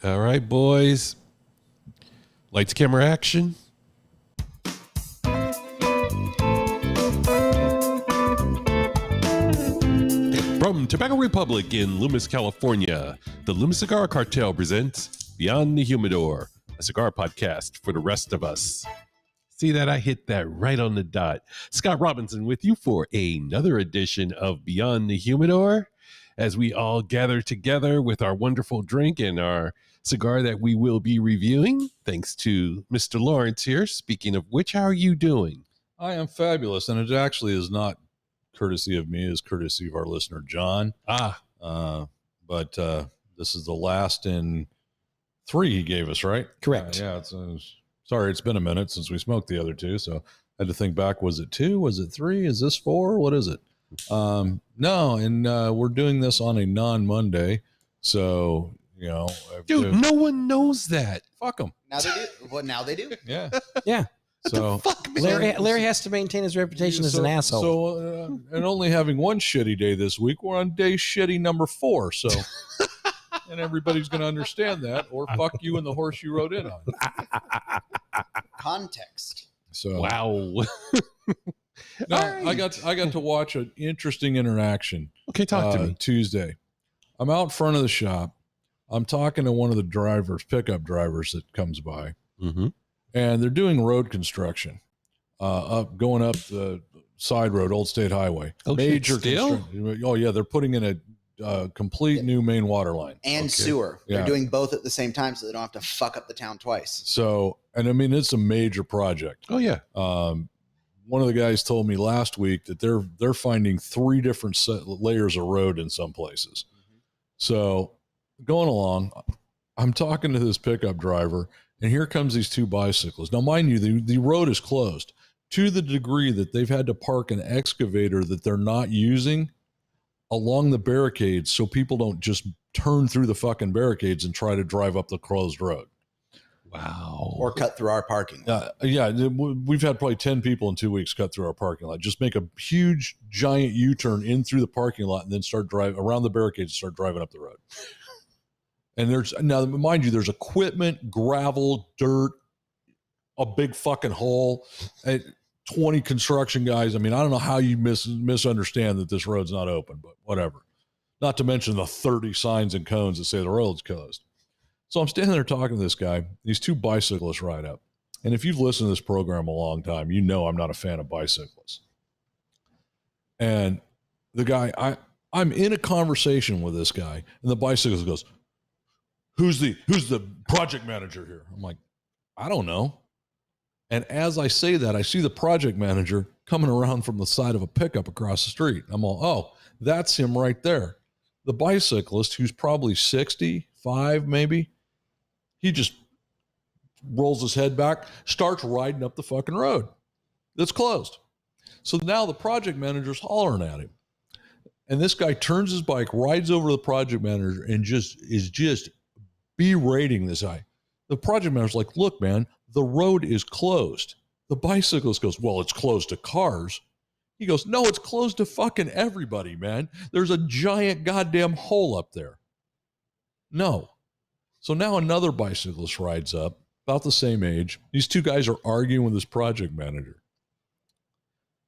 All right, boys. Lights, camera, action. From Tobacco Republic in Loomis, California, the Loomis Cigar Cartel presents Beyond the Humidor, a cigar podcast for the rest of us. See that? I hit that right on the dot. Scott Robinson with you for another edition of Beyond the Humidor, as we all gather together with our wonderful drink and our cigar that we will be reviewing. Thanks to Mr. Lawrence here. Speaking of which, how are you doing? I am fabulous, and it actually is not courtesy of me, it's courtesy of our listener, John. But this is the last in 3 he gave us, right? Correct. Sorry, it's been a minute since we smoked the other 2, so I had to think back. Was it 2? Was it 3? Is this 4? What is it? No, and we're doing this on a non-Monday, so, you know. Dude, no one knows that. Fuck them. Now they do. Well, now they do. Yeah. Yeah. So fuck, Larry has to maintain his reputation as an asshole. So, and only having one shitty day this week, we're on day shitty number 4. So, and everybody's going to understand that, or fuck you and the horse you rode in on. Context. So, Wow. no, Right. I got to watch an interesting interaction. Okay, talk to me. Tuesday, I'm out front of the shop. I'm talking to one of the drivers, pickup drivers that comes by. Mm-hmm. And they're doing road construction, going up the side road, Old State Highway. Oh, Major still? construction. Oh yeah, they're putting in a complete new main water line And Okay. sewer. Yeah. They're doing both at the same time so they don't have to fuck up the town twice. So, and I mean, it's a major project. Oh, yeah. One of the guys told me last week that they're finding 3 different layers of road in some places. Mm-hmm. So, going along, I'm talking to this pickup driver. And here comes these 2 bicyclists. Now, mind you, the road is closed to the degree that they've had to park an excavator that they're not using along the barricades so people don't just turn through the fucking barricades and try to drive up the closed road. Wow. Or cut through our parking lot. Yeah, we've had probably 10 people in 2 weeks cut through our parking lot. Just make a huge, giant U-turn in through the parking lot and then start driving around the barricades and start driving up the road. And now, mind you, there's equipment, gravel, dirt, a big fucking hole, 20 construction guys. I mean, I don't know how you misunderstand that this road's not open, but whatever. Not to mention the 30 signs and cones that say the road's closed. So I'm standing there talking to this guy. These 2 bicyclists ride up. And if you've listened to this program a long time, you know I'm not a fan of bicyclists. And the guy, I'm in a conversation with this guy, and the bicyclist goes, Who's the project manager here? I'm like, I don't know. And as I say that, I see the project manager coming around from the side of a pickup across the street. I'm all, oh, that's him right there. The bicyclist, who's probably 65 maybe, he just rolls his head back, starts riding up the fucking road that's closed. So now the project manager's hollering at him. And this guy turns his bike, rides over to the project manager, and is berating this guy. The project manager's like, look, man, the road is closed. The bicyclist goes, well, it's closed to cars. He goes, no, it's closed to fucking everybody, man. There's a giant goddamn hole up there. No. So now another bicyclist rides up, about the same age. These 2 guys are arguing with this project manager.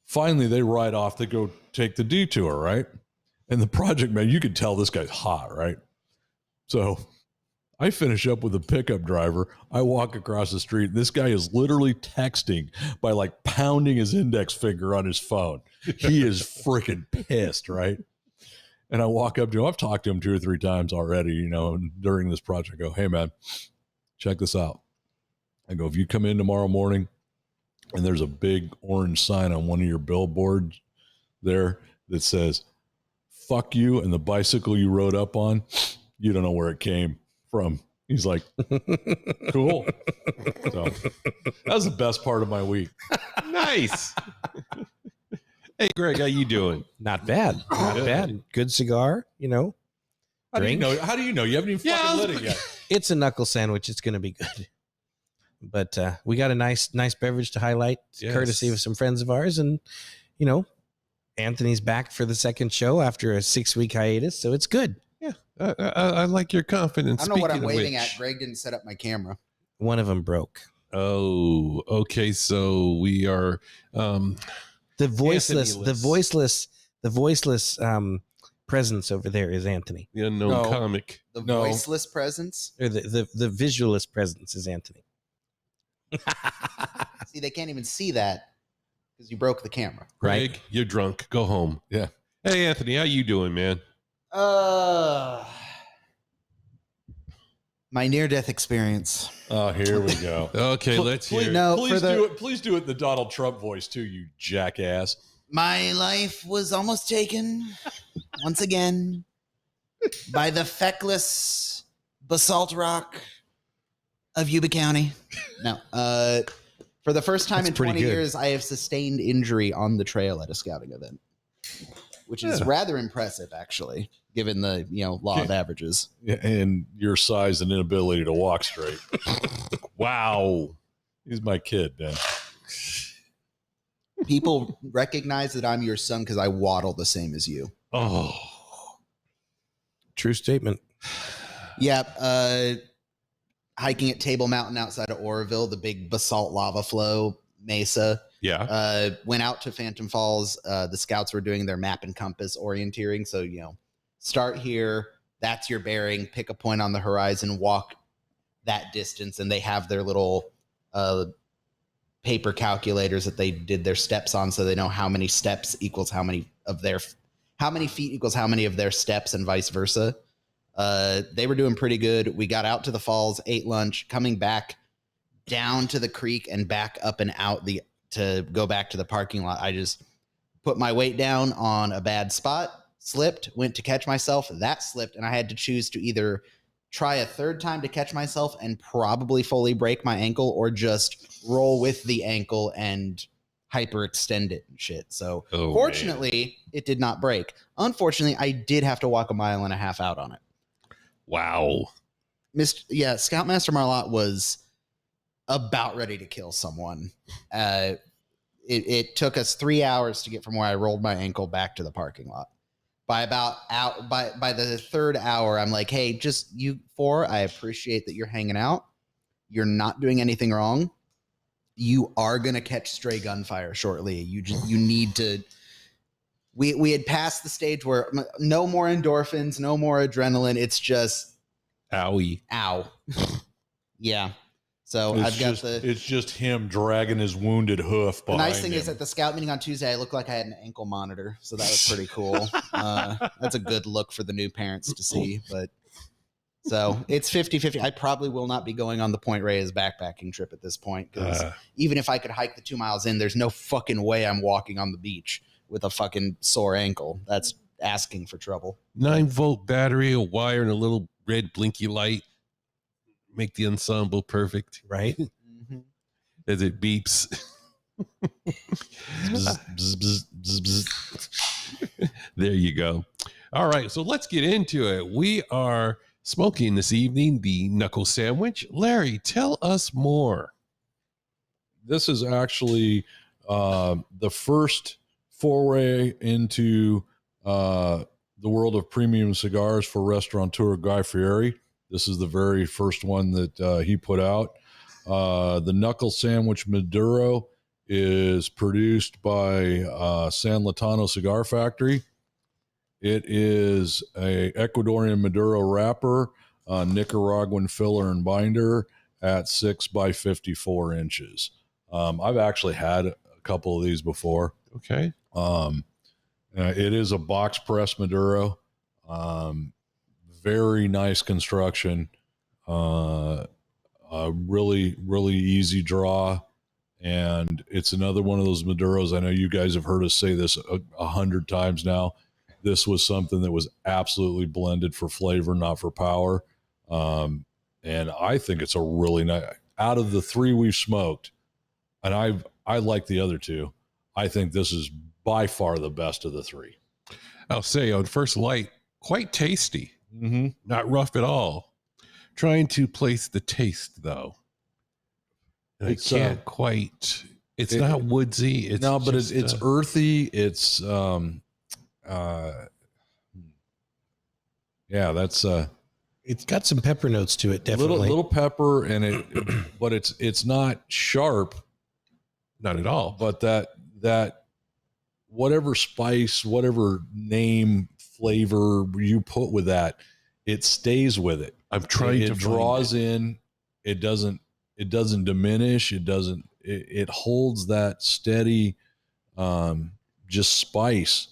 Finally, they ride off. They go take the detour, right? And the project manager, you can tell this guy's hot, right? So I finish up with a pickup driver. I walk across the street. This guy is literally texting by like pounding his index finger on his phone. He is freaking pissed, right? And I walk up to him. I've talked to him 2 or 3 times already, you know, during this project. I go, hey, man, check this out. I go, if you come in tomorrow morning and there's a big orange sign on one of your billboards there that says, fuck you and the bicycle you rode up on, you don't know where it came from. He's like, cool. So that was the best part of my week. Nice. Hey, Greg, how you doing? Not bad. Not bad. Good cigar, you know. How do you Drink. know? How do you know? You haven't even fucking lit it yet. It's a knuckle sandwich. It's going to be good. But we got a nice beverage to highlight, Yes. courtesy of some friends of ours. And, you know, Anthony's back for the second show after a 6-week hiatus. So it's good. I like your confidence. I don't know what I'm Speaking of waving which- at. Greg didn't set up my camera. One of them broke. Oh, okay. So we are The voiceless, Anthony-less. the voiceless presence over there is Anthony. the unknown No. comic. The No. voiceless presence. Or the visualist presence is Anthony. See, they can't even see that because you broke the camera. Right. Greg, you're drunk. Go home. Yeah. Hey, Anthony, how you doing, man? My near-death experience. Oh, here we go. Okay, let's hear. Please, it. No, please for the- do it. Please do it in the Donald Trump voice too, you jackass. My life was almost taken once again by the feckless basalt rock of Yuba County. No, for the first time That's in pretty 20 good. years, I have sustained injury on the trail at a scouting event, which is Yeah. rather impressive, actually, given the law of averages. Yeah, and your size and inability to walk straight. Wow. He's my kid, man. People recognize that I'm your son because I waddle the same as you. Oh. True statement. Yeah, hiking at Table Mountain outside of Oroville, the big basalt lava flow mesa. Yeah. Went out to Phantom Falls. The scouts were doing their map and compass orienteering. So, start here. That's your bearing. Pick a point on the horizon. Walk that distance. And they have their little paper calculators that they did their steps on. So they know how many steps equals how many feet equals how many of their steps and vice versa. They were doing pretty good. We got out to the falls, ate lunch, coming back down to the creek and back up and out to go back to the parking lot. I just put my weight down on a bad spot, slipped, went to catch myself. That slipped, and I had to choose to either try a third time to catch myself and probably fully break my ankle, or just roll with the ankle and hyperextend it and shit. So Oh, fortunately, it did not break. Unfortunately, I did have to walk 1.5 miles out on it. Wow. Scoutmaster Marlott was about ready to kill someone. It took us 3 hours to get from where I rolled my ankle back to the parking lot. By the third hour, I'm like, hey, just you four, I appreciate that you're hanging out. You're not doing anything wrong. You are gonna catch stray gunfire shortly. You need to. We had passed the stage where no more endorphins, no more adrenaline. It's just Owie. ow. Yeah. So It's just him dragging his wounded hoof the behind nice thing him. is at the scout meeting on Tuesday, I looked like I had an ankle monitor. So that was pretty cool. That's a good look for the new parents to see. But so it's 50-50. I probably will not be going on the Point Reyes backpacking trip at this point. Because even if I could hike the 2 miles in, there's no fucking way I'm walking on the beach with a fucking sore ankle. That's asking for trouble. 9-volt battery, a wire, and a little red blinky light make the ensemble perfect. Right. Mm-hmm. As it beeps. Bzz, bzz, bzz, bzz, bzz. There you go. All right, so let's get into it. We are smoking this evening the knuckle sandwich. Larry, tell us more. This is actually the first foray into the world of premium cigars for restaurateur Guy Fieri. This is the very first one that he put out. The Knuckle Sandwich Maduro is produced by San Latano Cigar Factory. It is a Ecuadorian Maduro wrapper, Nicaraguan filler and binder at 6 by 54 inches. I've actually had a couple of these before. Okay. It is a box press Maduro. Very nice construction. Really, really easy draw. And it's another one of those Maduros. I know you guys have heard us say this 100 times now. This was something that was absolutely blended for flavor, not for power. And I think it's a really nice, out of the three we've smoked, and I like the other two, I think this is by far the best of the three. I'll say on first light, quite tasty. Mm-hmm. Not rough at all. Trying to place the taste, though. And It's, I can't quite. It's it- not woodsy. It's No, but just, it's earthy. It's Yeah, that's It's got some pepper notes to it, definitely. little pepper, and but it's not sharp, Not at all. but that whatever spice, whatever name, flavor you put with that, it stays with it. I'm trying It to draws find it. in. It doesn't diminish. It holds that steady, just spice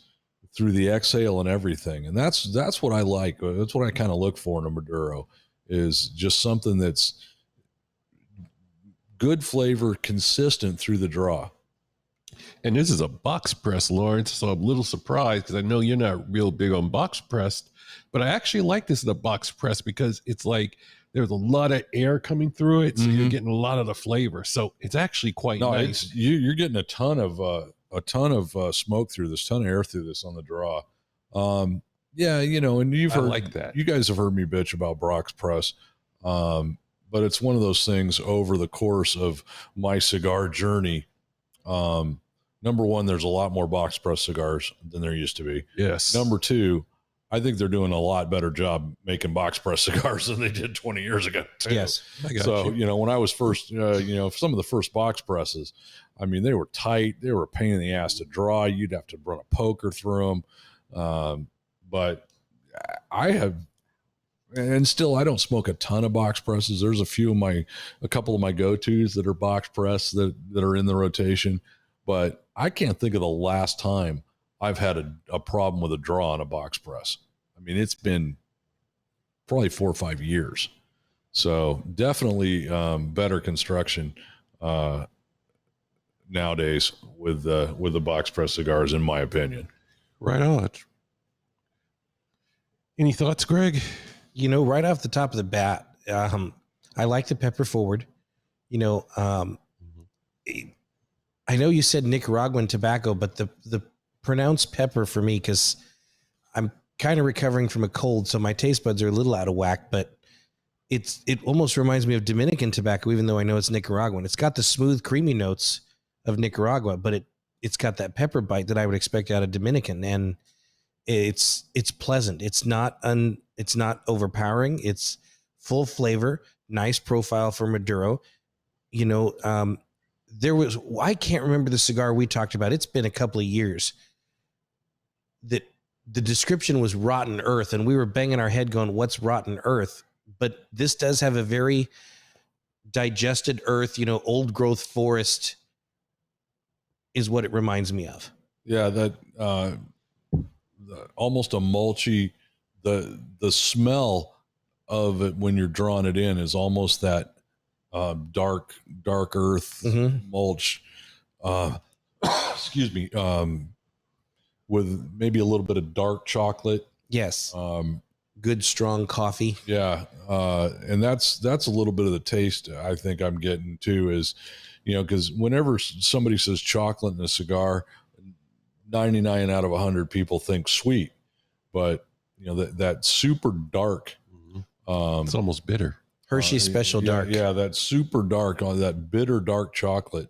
through the exhale and everything. And that's what I like. That's what I kind of look for in a Maduro, is just something that's good flavor, consistent through the draw. And this is a box press, Lawrence. So I'm a little surprised because I know you're not real big on box pressed, but I actually like this in a box press because it's like there's a lot of air coming through it. So you're getting a lot of the flavor. So it's actually quite nice. You're getting a ton of smoke through this, ton of air through this on the draw. Yeah, and you've I heard, like that. You guys have heard me bitch about box press. But it's one of those things over the course of my cigar journey. Number one, there's a lot more box press cigars than there used to be. Yes. Number two, I think they're doing a lot better job making box press cigars than they did 20 years ago, too. Yes. I got So, you. when I was first, some of the first box presses, I mean, they were tight. They were a pain in the ass to draw. You'd have to run a poker through them. But I have, and still, I don't smoke a ton of box presses. There's a couple of my go-tos that are box press that are in the rotation, but I can't think of the last time I've had a problem with a draw on a box press. I mean, it's been probably 4 or 5 years. So definitely better construction nowadays with the box press cigars, in my opinion. Right on. Any thoughts, Greg? Right off the top of the bat, I like the pepper forward. I know you said Nicaraguan tobacco, but the pronounced pepper for me, because I'm kind of recovering from a cold, so my taste buds are a little out of whack, but it almost reminds me of Dominican tobacco, even though I know it's Nicaraguan. It's got the smooth, creamy notes of Nicaragua, but it's got that pepper bite that I would expect out of Dominican, and it's pleasant. It's not overpowering. It's full flavor, nice profile for Maduro. I can't remember the cigar we talked about. It's been a couple of years that the description was rotten earth, and we were banging our head going, what's rotten earth? But this does have a very digested earth, old growth forest is what it reminds me of. Yeah, that almost a mulchy, the smell of it when you're drawing it in is almost that dark earth mulch. Excuse me. With maybe a little bit of dark chocolate. Yes. Good strong coffee. Yeah. And that's a little bit of the taste I think I'm getting too, is, because whenever somebody says chocolate in a cigar, 99 out of 100 people think sweet, but that super dark, It's almost bitter. Hershey's Special Dark. Yeah, that super dark, on that bitter dark chocolate.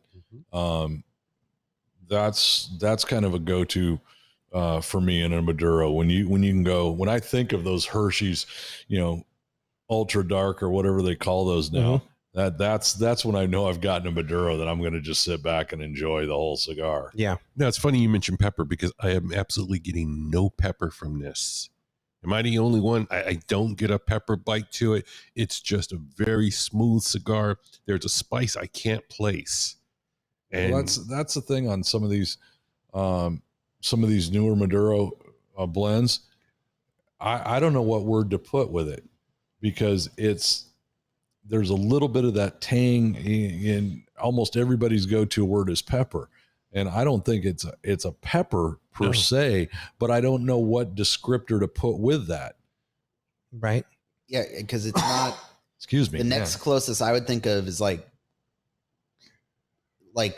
That's kind of a go-to for me in a Maduro. When I think of those Hershey's, ultra dark or whatever they call those now, that's when I know I've gotten a Maduro that I'm going to just sit back and enjoy the whole cigar. Yeah. Now, it's funny you mentioned pepper because I am absolutely getting no pepper from this. Am I the only one? I don't get a pepper bite to it. It's just a very smooth cigar. There's a spice I can't place. And Well, that's the thing on some of these newer Maduro blends. I don't know what word to put with it, because there's a little bit of that tang in almost everybody's go-to word is pepper. And I don't think it's a pepper per se, but I don't know what descriptor to put with that. Right. Yeah, because it's not. Excuse me. The next closest I would think of is like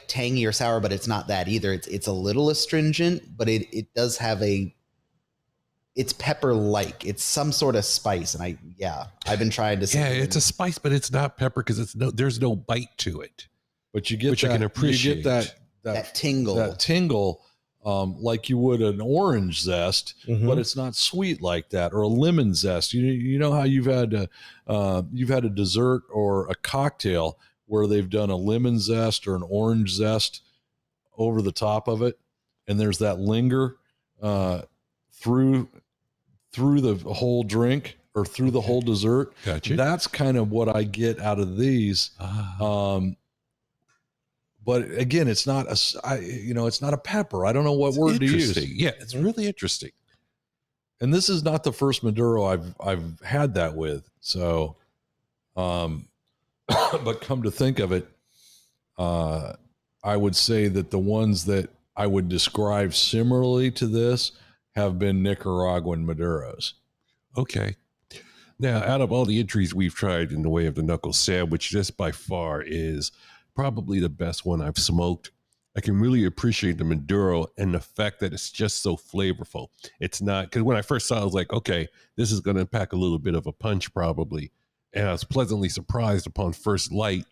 tangy or sour, but it's not that either. It's a little astringent, but it does have it's pepper-like. It's some sort of spice, and I've been trying to. Yeah, it's a spice, but it's not pepper because there's no bite to it. But you get which I can appreciate. You get that tingle. That tingle like you would an orange zest, but it's not sweet like that, or a lemon zest. You know how you've had a dessert or a cocktail where they've done a lemon zest or an orange zest over the top of it, and there's that linger through the whole drink or through the whole dessert. Gotcha. That's kind of what I get out of these. But again, it's not it's not a pepper. I don't know what word to use. Yeah, it's really interesting. And this is not the first Maduro I've had that with. So, but come to think of it, I would say that the ones that I would describe similarly to this have been Nicaraguan Maduros. Okay. Now, out of all the entries we've tried in the way of the knuckle sandwich, this by far is probably the best one I've smoked. I can really appreciate the Maduro and the fact that it's just so flavorful. It's not, because when I first saw it, I was like, okay, this is going to pack a little bit of a punch probably. And I was pleasantly surprised upon first light.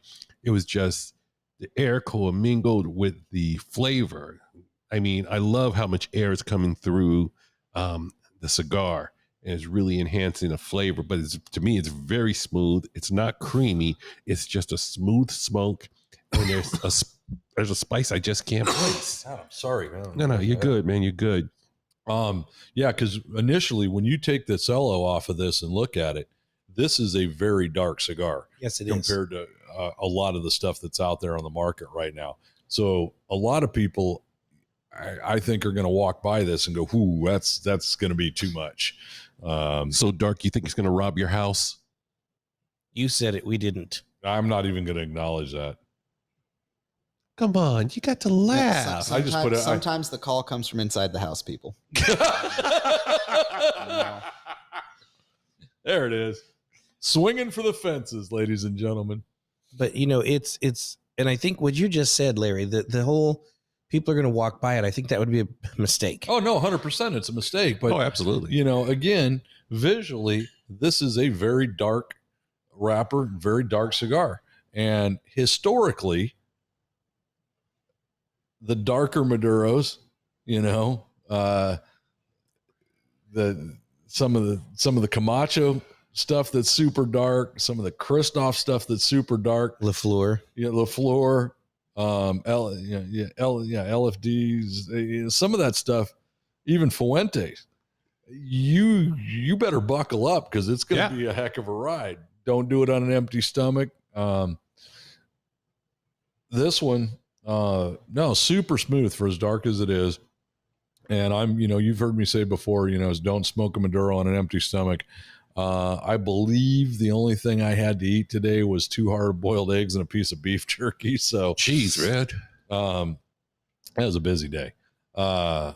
It was just the air commingled with the flavor. I mean, I love how much air is coming through the cigar. And it's really enhancing the flavor. But to me, it's very smooth. It's not creamy. It's just a smooth smoke. And there's a spice I just can't place. Oh, I'm sorry, man. No, you're good, man. You're good. Yeah, because initially when you take the cello off of this and look at it, this is a very dark cigar. Yes, it compared to a lot of the stuff that's out there on the market right now. So a lot of people, I think, are going to walk by this and go, "Ooh, that's going to be too much." So dark, you think it's going to rob your house? You said it. We didn't. I'm not even going to acknowledge that. Come on, you got to laugh. I just put it. Sometimes the call comes from inside the house, people. There it is. Swinging for the fences, ladies and gentlemen. But it's and I think what you just said, Larry, the whole people are going to walk by it. I think that would be a mistake. Oh no, 100%, it's a mistake. But absolutely. Again, visually, this is a very dark wrapper, very dark cigar, and historically, the darker Maduros, some of the Camacho stuff that's super dark, some of the Christoph stuff that's super dark, LaFleur, LFDs, some of that stuff, even Fuentes. You better buckle up because it's going to be a heck of a ride. Don't do it on an empty stomach. This one, no, super smooth for as dark as it is. And you've heard me say before, is don't smoke a Maduro on an empty stomach. I believe the only thing I had to eat today was 2 hard-boiled eggs and a piece of beef jerky. So, jeez, Red. That was a busy day. No,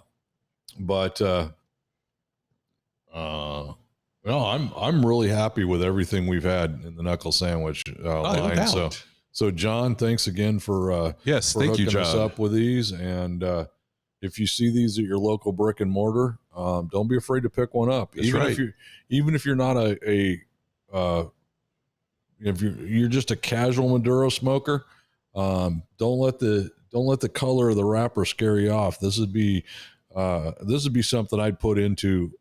I'm really happy with everything we've had in the knuckle sandwich line. No So John, thanks again for thank you, John, us up with these. And if you see these at your local brick and mortar, don't be afraid to pick one up. That's right. Even if you're not if you're just a casual Maduro smoker, don't let the color of the wrapper scare you off. This would be something I'd put into,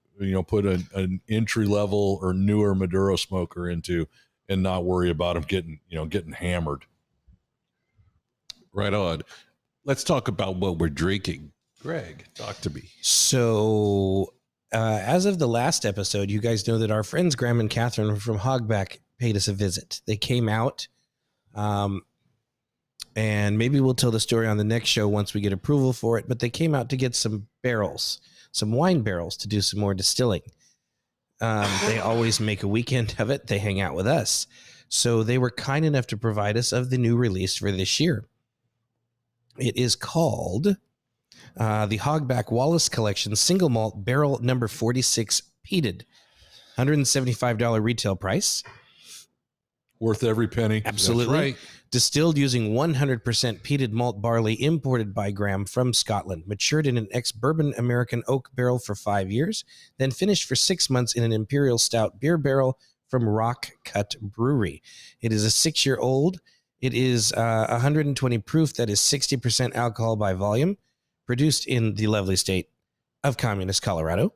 put an entry level or newer Maduro smoker into, and not worry about them getting hammered. Right on. Let's talk about what we're drinking. Greg, talk to me. So, as of the last episode, you guys know that our friends Graeme and Catherine from Hogback paid us a visit. They came out, and maybe we'll tell the story on the next show once we get approval for it, but they came out to get some barrels, some wine barrels, to do some more distilling. They always make a weekend of it. They hang out with us. So they were kind enough to provide us of the new release for this year. It is called the Hogback Wallace Collection Single Malt Barrel Number 46 Peated. $175 retail price. Worth every penny. Absolutely. That's right. Distilled using 100% peated malt barley imported by Graeme from Scotland. Matured in an ex-bourbon American oak barrel for 5 years. Then finished for 6 months in an imperial stout beer barrel from Rock Cut Brewery. It is a 6-year-old. It is 120 proof. That is 60% alcohol by volume. produced in the lovely state of communist Colorado.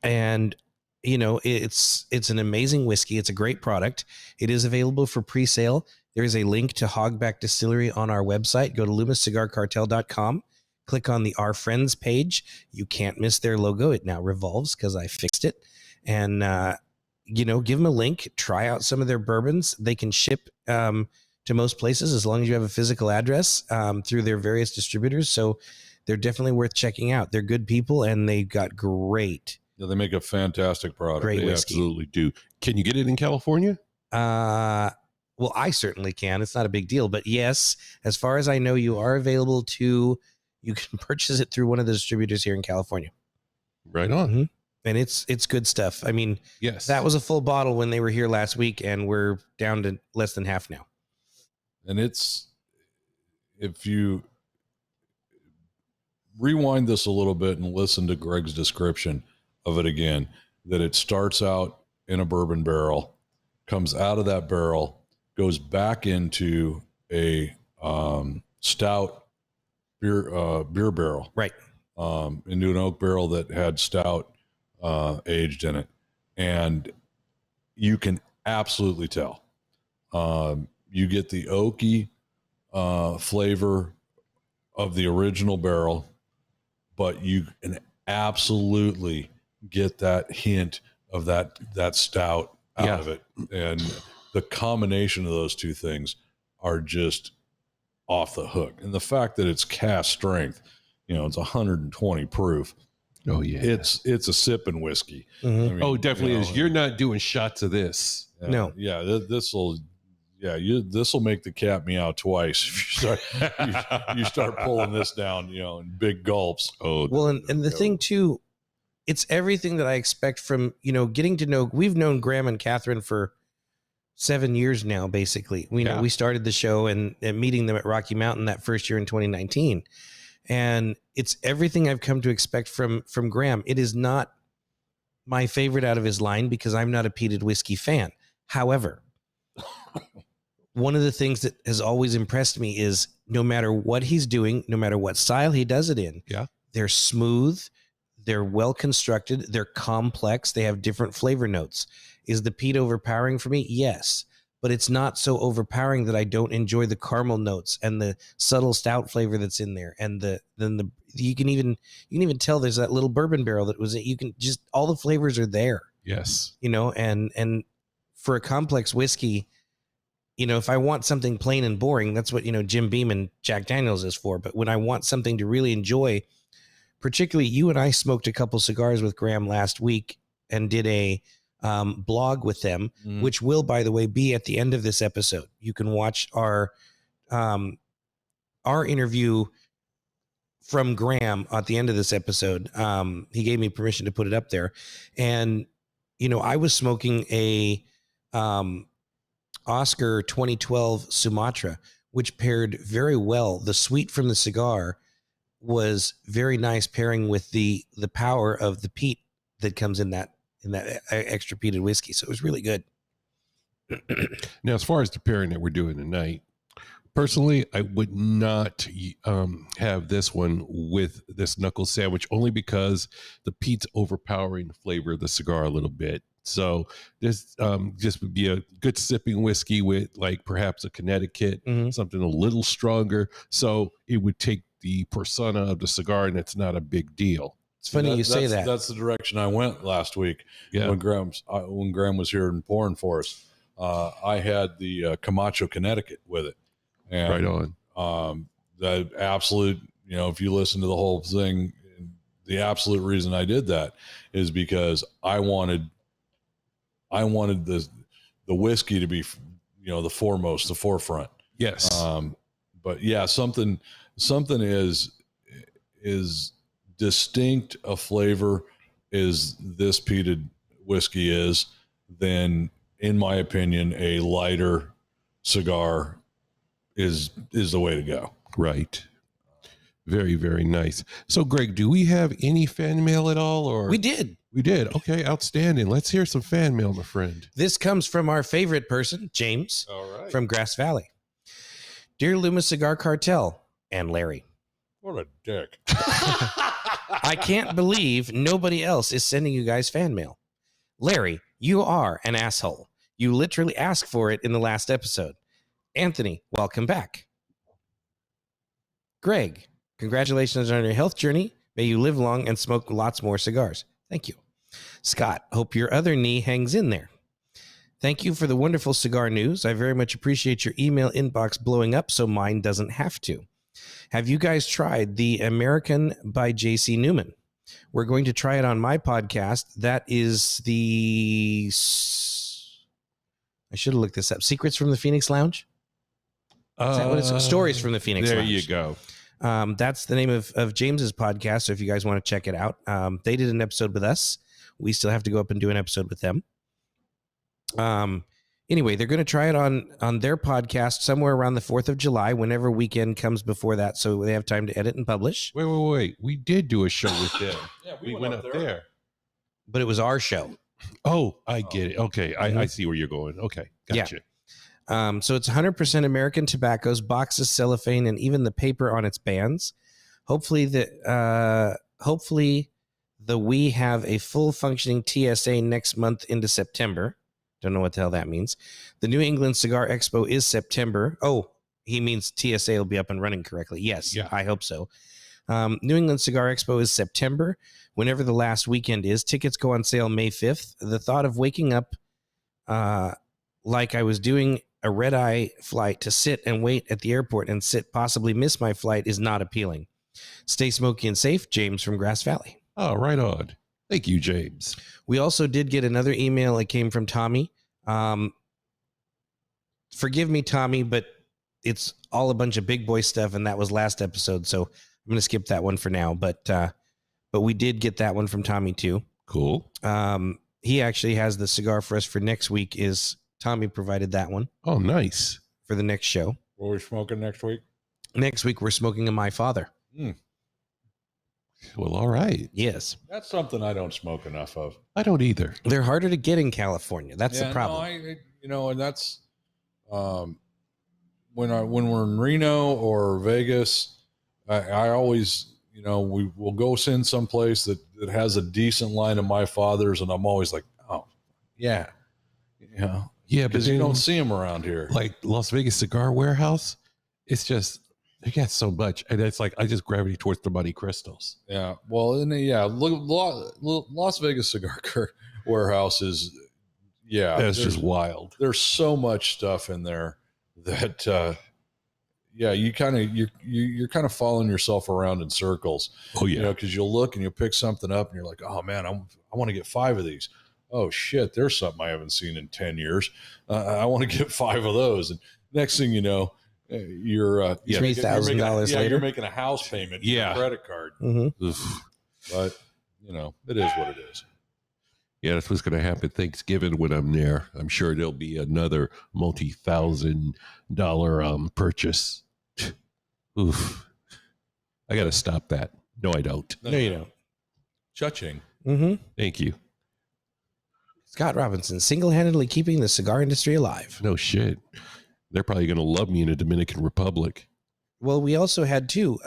And, you know, it's an amazing whiskey. It's a great product. It is available for pre-sale. There is a link to Hogback Distillery on our website. Go to LoomisCigarCartel.com. Click on the Our Friends page. You can't miss their logo. It now revolves because I fixed it. And, you know, give them a link. Try out some of their bourbons. They can ship to most places as long as you have a physical address through their various distributors. So they're definitely worth checking out. They're good people, and they've got great. Yeah, they make a fantastic product. Great They whiskey. absolutely do. Can you get it in California? Well, I certainly can. It's not a big deal, but yes, as far as I know, you are available to. You can purchase it through one of the distributors here in California, Right on. Mhm. And it's good stuff. I mean, Yes. that was a full bottle when they were here last week, and we're down to less than half now. And it's, if you rewind this a little bit and listen to Greg's description of it again, that it starts out in a bourbon barrel, comes out of that barrel, goes back into a stout beer barrel, Right. into an oak barrel that had stout aged in it, and you can absolutely tell. You get the oaky flavor of the original barrel, but you can absolutely get that hint of that stout out of it. And the combination of those two things are just off the hook. And the fact that it's cast strength, you know, it's 120 proof. Oh yeah. It's a sipping whiskey. Mhm. I mean, Oh, definitely you know, is. You're not doing shots of this. No. Yeah, this will. Yeah, this will make the cat meow twice if you start pulling this down, you know, in big gulps. Oh, Well, and the thing too, it's everything that I expect from, you know, getting to know. We've known Graeme and Catherine for 7 years now, basically. We know Yeah. we started the show and meeting them at Rocky Mountain that first year in 2019, and it's everything I've come to expect from Graeme. It is not my favorite out of his line because I'm not a peated whiskey fan. However, one of the things that has always impressed me is no matter what he's doing, no matter what style he does it in, Yeah. they're smooth, they're well constructed, they're complex, they have different flavor notes. Is the peat overpowering for me? Yes, but it's not so overpowering that I don't enjoy the caramel notes and the subtle stout flavor that's in there. And you can even tell there's that little bourbon barrel that was, you can just, all the flavors are there, yes. you know, and for a complex whiskey, you know, if I want something plain and boring, that's what, you know, Jim Beam and Jack Daniels is for. But when I want something to really enjoy, particularly you and I smoked a couple cigars with Graeme last week and did a blog with them, Mhm. which will, by the way, be at the end of this episode. You can watch our interview from Graeme at the end of this episode. He gave me permission to put it up there. And, you know, I was smoking a Oscar 2012 Sumatra, which paired very well. The sweet from the cigar was very nice pairing with the power of the peat that comes in that extra peated whiskey. So it was really good. Now, as far as the pairing that we're doing tonight, personally, I would not have this one with this knuckle sandwich only because the peat's overpowering the flavor of the cigar a little bit. So this just would be a good sipping whiskey with like perhaps a Connecticut, Mhm. something a little stronger. So it would take the persona of the cigar, and it's not a big deal. It's funny you say that. That's the direction I went last week. Yeah. When Graeme was here and pouring for us. I had the Camacho Connecticut with it. And, Right on. The absolute, you know, if you listen to the whole thing, the absolute reason I did that is because I wanted the whiskey to be, you know, the forefront. Yes. But yeah, something is distinct a flavor is this peated whiskey is, then in my opinion, a lighter cigar is the way to go. Right. Very, very nice. So, Greg, do we have any fan mail at all? Or We did. We did. Okay, outstanding. Let's hear some fan mail, my friend. This comes from our favorite person, James, All right. from Grass Valley. Dear Loomis Cigar Cartel and Larry, What a dick. I can't believe nobody else is sending you guys fan mail. Larry, you are an asshole. You literally asked for it in the last episode. Anthony, welcome back. Greg, congratulations on your health journey. May you live long and smoke lots more cigars. Thank you. Scott, hope your other knee hangs in there. Thank you for the wonderful cigar news. I very much appreciate your email inbox blowing up so mine doesn't have to. Have you guys tried the American by J.C. Newman? We're going to try it on my podcast. That is the... I should have looked this up. Secrets from the Phoenix Lounge? Is that what it's? Stories from the Phoenix There Lounge. you go. That's the name of James's podcast. So if you guys want to check it out, they did an episode with us. We still have to go up and do an episode with them. Anyway, they're going to try it on their podcast somewhere around the 4th of July, whenever weekend comes before that. So they have time to edit and publish. Wait. We did do a show with them. Yeah, we went up there. But it was our show. Oh, I get it. Okay. Mhm. I see where you're going. Okay. Gotcha. So it's 100% American tobaccos, boxes, cellophane, and even the paper on its bands. Hopefully we have a full functioning TSA next month into September. Don't know what the hell that means. The New England Cigar Expo is September. Oh, he means TSA will be up and running correctly. Yes, Yeah. I hope so. New England Cigar Expo is September, whenever the last weekend is. Tickets go on sale May 5th. The thought of waking up like I was doing a red-eye flight to sit and wait at the airport and possibly miss my flight is not appealing. Stay smoky and safe. James from Grass Valley. Oh, right on. Thank you, James. We also did get another email. It came from Tommy. Forgive me, Tommy, but it's all a bunch of big boy stuff, and that was last episode, so I'm going to skip that one for now. But we did get that one from Tommy too. Cool. He actually has the cigar for us for next week. Is Tommy provided that one Oh, nice. for the next show? What are we smoking next week? Next week we're smoking a My Father. Well, all right. Yes, That's something I don't smoke enough of. I don't either. they're harder to get in California. That's the problem. No, and that's when we're in Reno or Vegas, I always, we will go in someplace that has a decent line of My Fathers, and I'm always like, oh, yeah, Yeah, but because you don't see them around here. like Las Vegas Cigar Warehouse. It's just they got so much, and it's like I just gravitate towards the Monte Cristos. Yeah, well, and look, Las Vegas Cigar Warehouse is, That's just wild. There's so much stuff in there that you're kind of following yourself around in circles. Oh yeah. Because you'll look and you'll pick something up and you're like, oh man, I want to get 5 of these. Oh shit, there's something I haven't seen in 10 years. I want to get 5 of those. And next thing you know, you're $3,000 later. You're making a house payment for a credit card. Mm-hmm. Oof. But it is what it is. Yeah, that's what's going to happen Thanksgiving when I'm there. I'm sure there'll be another multi-$1,000 purchase. Oof. I got to stop that. No, I don't. No, you don't. Cha-ching. Mm-hmm. Thank you. Scott Robinson, single-handedly keeping the cigar industry alive. No shit. They're probably going to love me in the Dominican Republic. Well, we also had two.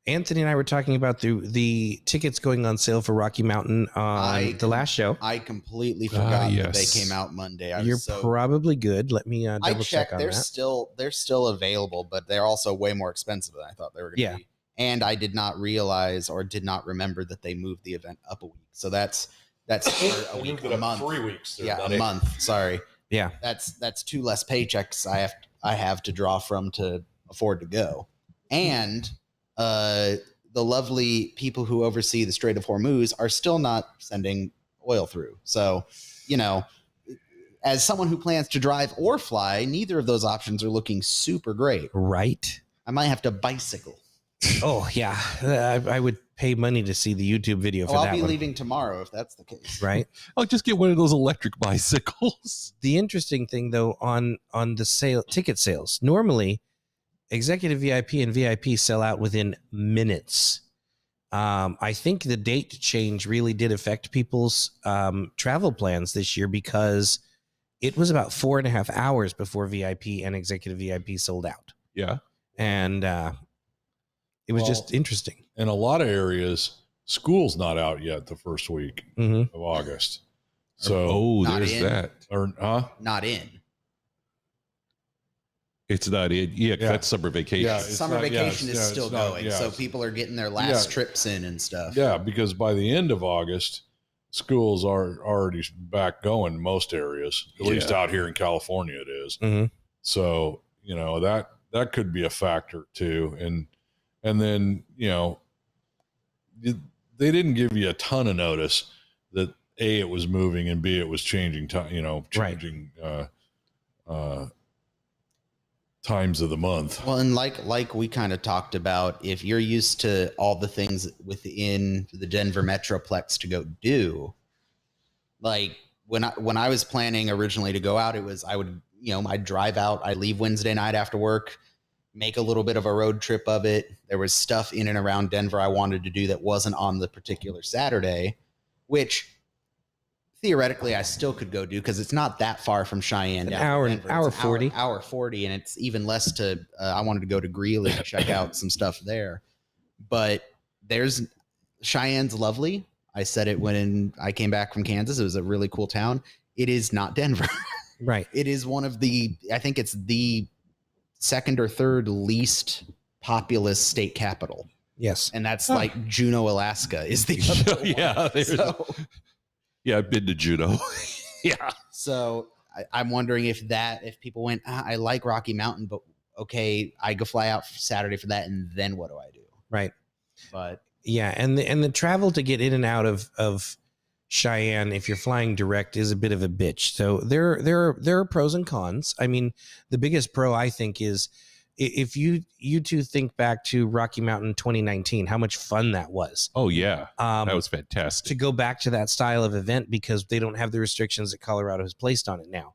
Anthony and I were talking about the tickets going on sale for Rocky Mountain on the last show. I completely forgot yes. that they came out Monday. You're probably good. Let me I double check checked. on They're that. they're still available, but they're also way more expensive than I thought they were going to be. And I did not realize or did not remember that they moved the event up a week. So that's for a week, a month. 3 weeks. Yeah, a month. Sorry. Yeah. That's 2 less paychecks I have to draw from to afford to go. And the lovely people who oversee the Strait of Hormuz are still not sending oil through. So, as someone who plans to drive or fly, neither of those options are looking super great. Right. I might have to bicycle. Oh, yeah. I would pay money to see the YouTube video for that I'll be one. leaving tomorrow if that's the case. Right. I'll just get one of those electric bicycles. The interesting thing, though, on the ticket sales, normally executive VIP and VIP sell out within minutes. I think the date change really did affect people's travel plans this year because it was about 4.5 hours before VIP and executive VIP sold out. Yeah. And it was Well, just interesting. In a lot of areas, school's not out yet the first week Mhm. of August. So, Not there's in. that. Not in. It's not in. Yeah, Yeah. that's summer vacation. Yeah, it's Summer not- yeah, vacation it's- is yeah, still it's not- going, yeah, so it's- people are getting their last Yeah. trips in and stuff. Yeah, because by the end of August, schools are already back going in most areas. At least Yeah. out here in California, it is. Mhm. So that could be a factor too. And then they didn't give you a ton of notice that A, it was moving, and B, it was changing time. Changing times of the month. Well, and like we kind of talked about, if you're used to all the things within the Denver Metroplex to go do, like when I was planning originally to go out, it was I'd drive out, I'd leave Wednesday night after work, make a little bit of a road trip of it. There was stuff in and around Denver I wanted to do that wasn't on the particular Saturday, which theoretically I still could go do because it's not that far from Cheyenne. An down to hour, Denver. hour It's 40. hour 40, and it's even less to. I wanted to go to Greeley and check out some stuff there, but Cheyenne's lovely. I said it when I came back from Kansas. It was a really cool town. It is not Denver. Right. It is one of I think it's the second or third least populous state capital. Yes. And that's like Juneau, Alaska is the other one. Yeah, yeah, I've been to Juneau. Yeah. So I'm wondering if people went, I like Rocky Mountain, but okay, I go fly out Saturday for that, and then what do I do? Right. But yeah, and the travel to get in and out of Cheyenne, if you're flying direct, is a bit of a bitch. So there are pros and cons. I mean, the biggest pro I think is if you two think back to Rocky Mountain 2019, how much fun that was. Oh yeah, that was To fantastic. go back to that style of event because they don't have the restrictions that Colorado has placed on it now.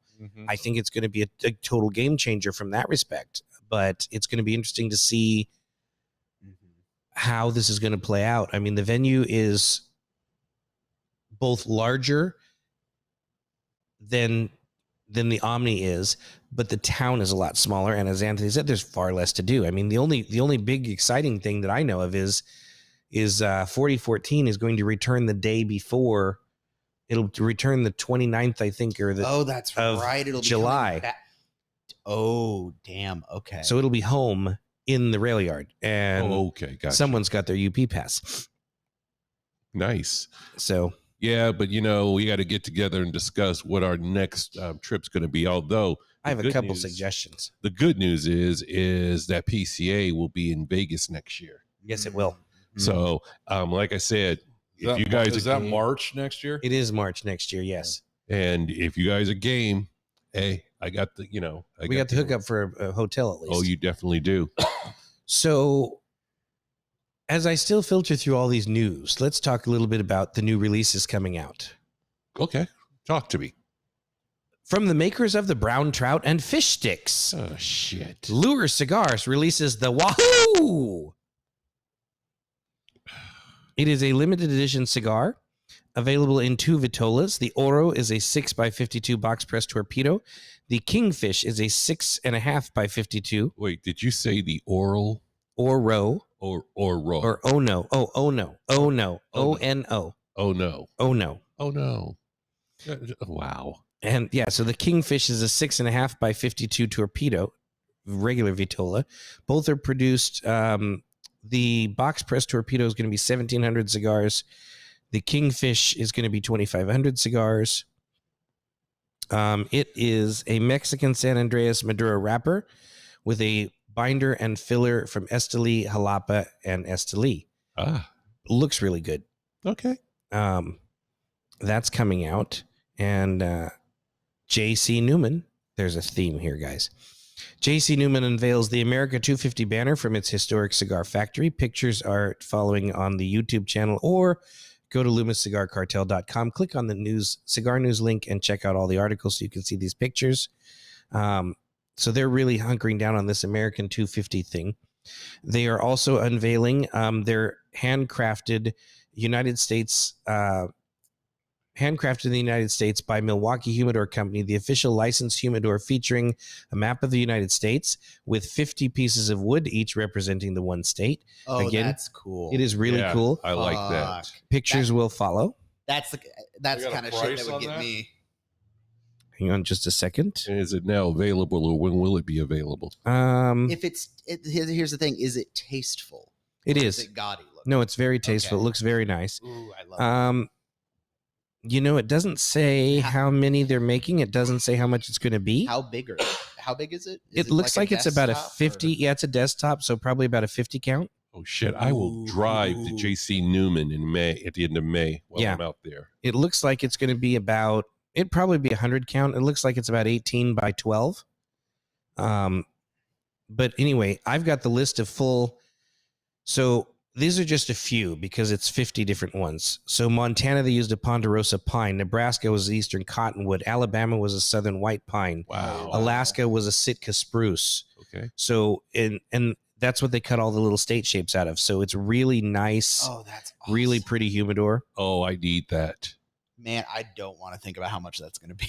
I think it's going to be a total game changer from that respect. But it's going to be interesting to see how this is going to play out. I mean, the venue is both larger than the Omni is, but the town is a lot smaller. And as Anthony said, there's far less to do. I mean, the only big exciting thing that I know of is 4014 is going to return the day before. It'll return the 29th, I think, or that's of right. It'll be July. coming back. Oh, damn. Okay. So it'll be home in the rail yard, and Okay, gotcha. someone's got their UP pass. Nice. So Yeah, but we got to get together and discuss what our next trip's going to be. Although I have the a good couple news- suggestions. The good news is that PCA will be in Vegas next year. Yes, it will. So, like I said, if you guys is are that game, March next year? It is March next year. Yes, and if you guys are game, hey, I got the we got the hookup for a hotel at least. Oh, you definitely do. So, as I still filter through all these news, let's talk a little bit about the new releases coming out. Okay, talk to me. From the makers of the brown trout and fish sticks, Oh shit. Lure Cigars releases the Wahoo! It is a limited edition cigar available in 2 vitolas. The Oro is a 6x52 box press torpedo. The Kingfish is a 6.5x52. Wait, did you say the oral Oro or raw? or oh no. Oh no. Oh no. O-N-O. Oh no. Oh no. Oh no. Wow. And yeah, so the Kingfish is a 6.5x52 torpedo, regular vitola. Both are produced. The box press torpedo is going to be 1,700 cigars. The Kingfish is going to be 2,500 cigars. It is a Mexican San Andreas Maduro wrapper with a binder and filler from Esteli, Jalapa, and Esteli. Looks really good. Okay. That's coming out. And J.C. Newman, there's a theme here, guys. J.C. Newman unveils the America 250 banner from its historic cigar factory. Pictures are following on the YouTube channel, or go to LoomisCigarCartel.com, click on the cigar news link, and check out all the articles so you can see these pictures. So they're really hunkering down on this American 250 thing. They are also unveiling their handcrafted United States handcrafted in the United States by Milwaukee Humidor Company, the official licensed humidor featuring a map of the United States with 50 pieces of wood, each representing the one state. Oh, Again, that's cool. It is really Yeah, cool. I like that. Fuck. Pictures will follow. That's the They got a kind of shit price that would on get that? me. Hang on just a second. Is it now available, or when will it be available? If here's the thing: is it tasteful? It Or is. it gaudy looking? No, it's very tasteful. Okay. It looks very nice. Ooh, I love it. It doesn't say how many they're making. It doesn't say how much it's going to be. How big is it? It looks like it's about a desktop 50. or- Yeah, it's a desktop, so probably about a 50 count. Oh shit! I will drive to JC Newman in May, at the end of May, while Yeah. I'm out there. It looks like it's going to be it'd probably be 100 count. It looks like it's about 18 by 12. But anyway, I've got the list of full. So these are just a few because it's 50 different ones. So Montana, they used a ponderosa pine. Nebraska was the eastern cottonwood. Alabama was a southern white pine. Wow. Alaska was a Sitka spruce. Okay. So and that's what they cut all the little state shapes out of. So it's really nice, Oh, that's awesome. really pretty humidor. Oh, I need that. Man, I don't want to think about how much that's going to be.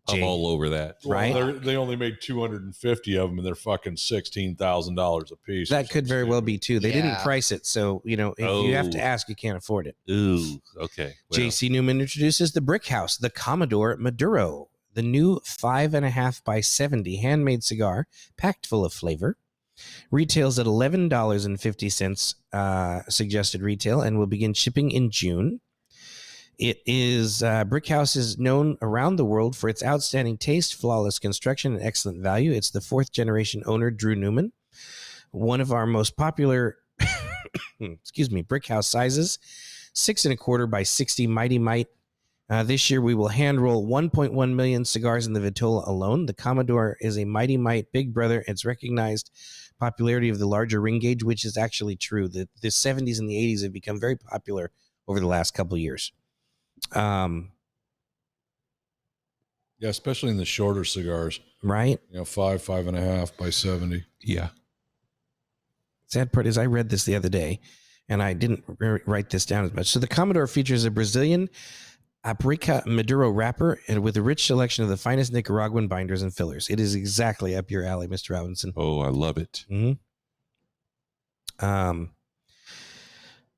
I'm all over that. Right? They only made 250 of them, and they're fucking $16,000 a piece. That could very well be too. They didn't Yeah. price it, so if you have to Oh. ask, you can't afford it. Ooh. Okay. Well, JC Newman introduces the Brick House, the Commodore Maduro, the new 5.5 by 70 handmade cigar, packed full of flavor. Retails at $11.50 suggested retail, and will begin shipping in June. It is Brick House is known around the world for its outstanding taste, flawless construction, and excellent value. It's the fourth generation owner, Drew Newman. One of our most popular, Brick House sizes, 6 1/4 by 60 Mighty Might. This year we will hand roll 1.1 million cigars in the Vitola alone. The Commodore is a Mighty Might big brother. It's recognized popularity of the larger ring gauge, which is actually true. The 70s and the 80s have become very popular over the last couple of years. Yeah, especially in the shorter cigars. Right? 5.5 by 70. yeah. Sad part is I read this the other day, and I didn't write this down as much. So the Commodore features a Brazilian Aprica Maduro wrapper and with a rich selection of the finest Nicaraguan binders and fillers. It is exactly up your alley, Mr. Robinson. Oh, I love it.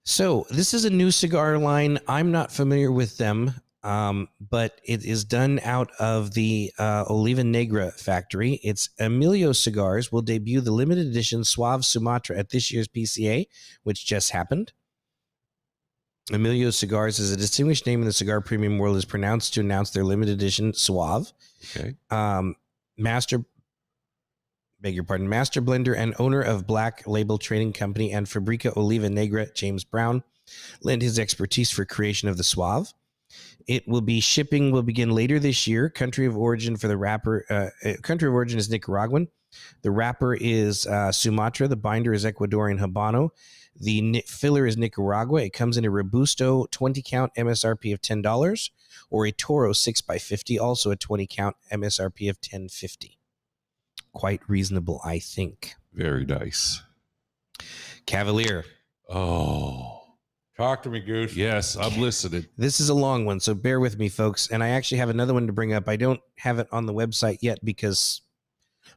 So this is a new cigar line. I'm not familiar with them, but it is done out of the Oliva Negra factory. It's Emilio Cigars will debut the limited edition Suave Sumatra at this year's PCA, which just happened. Emilio Cigars is a distinguished name in the cigar premium world, is pronounced to announce their limited edition Suave. Okay. Master blender and owner of Black Label Trading Company and Fabrica Oliva Negra, James Brown, lent his expertise for creation of the Suave. Shipping will begin later this year. Country of origin for the wrapper, country of origin is Nicaraguan. The wrapper is Sumatra. The binder is Ecuadorian Habano. The filler is Nicaragua. It comes in a Robusto 20 count MSRP of $10 or a Toro 6x50, also a 20 count MSRP of $10.50. Quite reasonable, I think. Very nice. Cavalier. Oh, Talk to me, Goose. yes. I'm listening. This is a long one, so bear with me, folks. And I actually have another one to bring up. I don't have it on the website yet because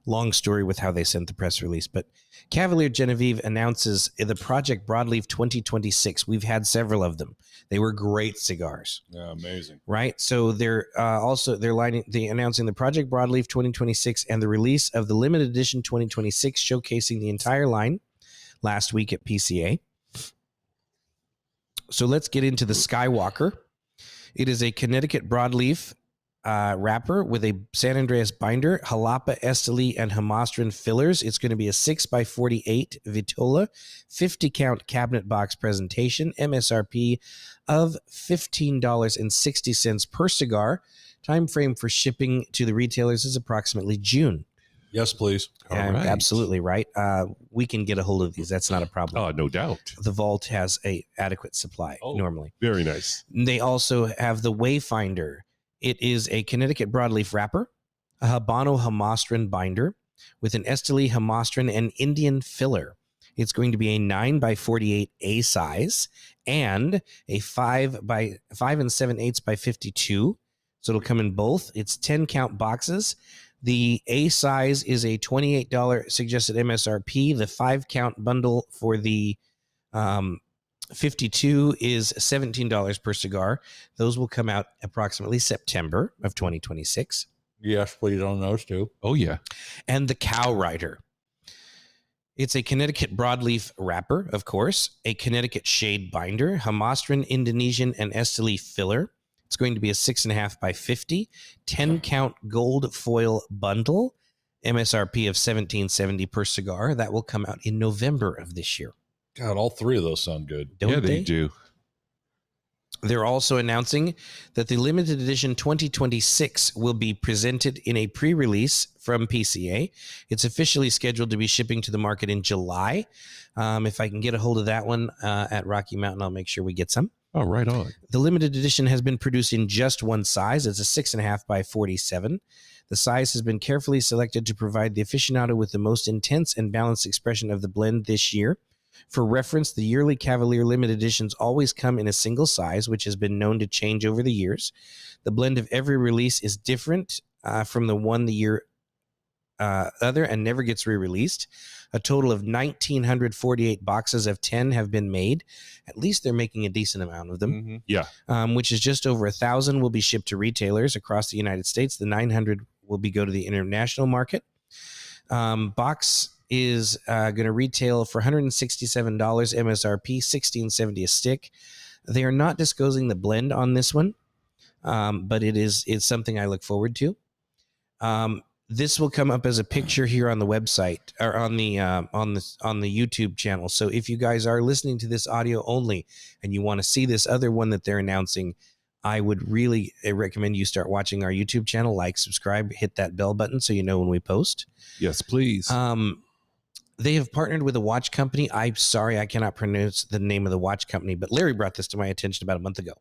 long story with how they sent the press release. But Cavalier Genevieve announces the Project Broadleaf 2026. We've had several of them. They were great cigars. Yeah, amazing. Right, so they're announcing the Project Broadleaf 2026 and the release of the limited edition 2026, showcasing the entire line last week at PCA. So let's get into the Skywalker. It is a Connecticut broadleaf wrapper with a San Andreas binder, Jalapa, Esteli, and Hamastran fillers. It's going to be a 6x48 Vitola, 50 count cabinet box presentation, MSRP of $15.60 per cigar. Time frame for shipping to the retailers is approximately June. Yes, please. All right. Absolutely right. We can get a hold of these. That's not a problem. Oh, no doubt. The vault has a adequate supply normally. Very nice. They also have the Wayfinder. It is a Connecticut broadleaf wrapper, a Habano Hamastran binder with an Esteli Hamastran and Indian filler. It's going to be a 9x48 A size and a 5 7/8 by 52. So it'll come in both. It's 10 count boxes. The A size is a $28 suggested MSRP. The 5 count bundle for the 52 is $17 per cigar. Those will come out approximately September of 2026. Yes, please on those two. Oh, yeah. And the Cow Rider. It's a Connecticut broadleaf wrapper, of course, a Connecticut shade binder, Hamastran Indonesian and Esteli filler. It's going to be a 6.5 by 50, 10 count gold foil bundle, MSRP of $17.70 per cigar. That will come out in November of this year. God, all three of those sound good. Don't they do. They're also announcing that the limited edition 2026 will be presented in a pre-release from PCA. It's officially scheduled to be shipping to the market in July. If I can get a hold of that one at Rocky Mountain, I'll make sure we get some. Oh, right on. The limited edition has been produced in just one size. It's a 6.5 by 47. The size has been carefully selected to provide the aficionado with the most intense and balanced expression of the blend this year. For reference, the yearly Cavalier limited editions always come in a single size, which has been known to change over the years. The blend of every release is different from the one the year other and never gets re-released. A total of 1,948 boxes of 10 have been made. At least they're making a decent amount of them. Mm-hmm. Yeah. Which is just over 1,000 will be shipped to retailers across the United States. The 900 will go to the international market. Box is going to retail for $167 MSRP, $16.70 a stick. They are not disclosing the blend on this one, but it's something I look forward to. This will come up as a picture here on the website or on the YouTube channel. So if you guys are listening to this audio only and you want to see this other one that they're announcing, I would really recommend you start watching our YouTube channel, like, subscribe, hit that bell button so you know when we post. Yes, please. They have partnered with a watch company. I'm sorry, I cannot pronounce the name of the watch company, but Larry brought this to my attention about a month ago.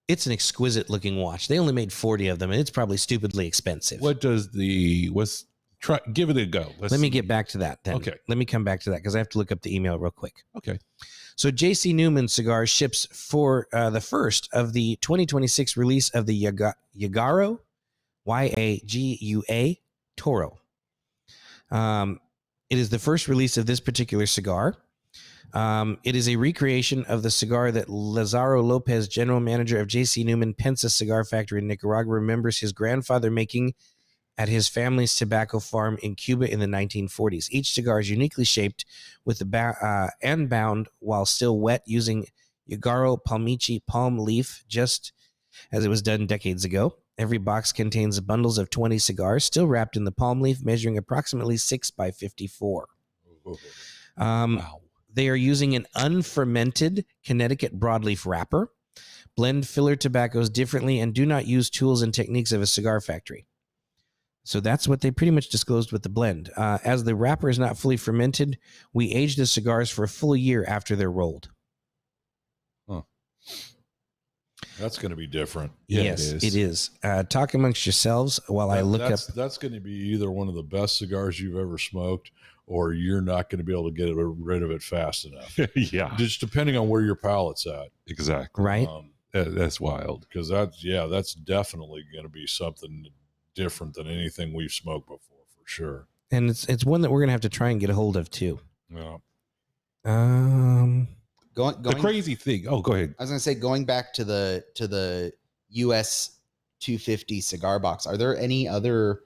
It's an exquisite looking watch. They only made 40 of them, and it's probably stupidly expensive. Give it a go. Let me get back to that then. Okay. Let me come back to that because I have to look up the email real quick. Okay. So JC Newman Cigars ships for the first of the 2026 release of the Yaguro, Yagua Toro. It is the first release of this particular cigar. It is a recreation of the cigar that Lazaro Lopez, general manager of J.C. Newman Pensa Cigar Factory in Nicaragua, remembers his grandfather making at his family's tobacco farm in Cuba in the 1940s. Each cigar is uniquely shaped with the and bound while still wet using Yaguro Palmici palm leaf, just as it was done decades ago. Every box contains bundles of 20 cigars, still wrapped in the palm leaf, measuring approximately 6 by 54. Wow. They are using an unfermented Connecticut broadleaf wrapper, blend filler tobaccos differently, and do not use tools and techniques of a cigar factory. So that's what they pretty much disclosed with the blend. As the wrapper is not fully fermented, we age the cigars for a full year after they're rolled. Huh. That's going to be different. Yeah, Yes, it it is. Talk amongst yourselves while I look up. That's going to be either one of the best cigars you've ever smoked, or you're not going to be able to get rid of it fast enough. Yeah. Just depending on where your palate's at. Exactly. Right? That's wild. Because that's definitely going to be something different than anything we've smoked before, for sure. And it's one that we're going to have to try and get a hold of, too. Yeah. Going The crazy thing. Oh, go ahead. I was going to say, going back to the US 250 cigar box, are there any other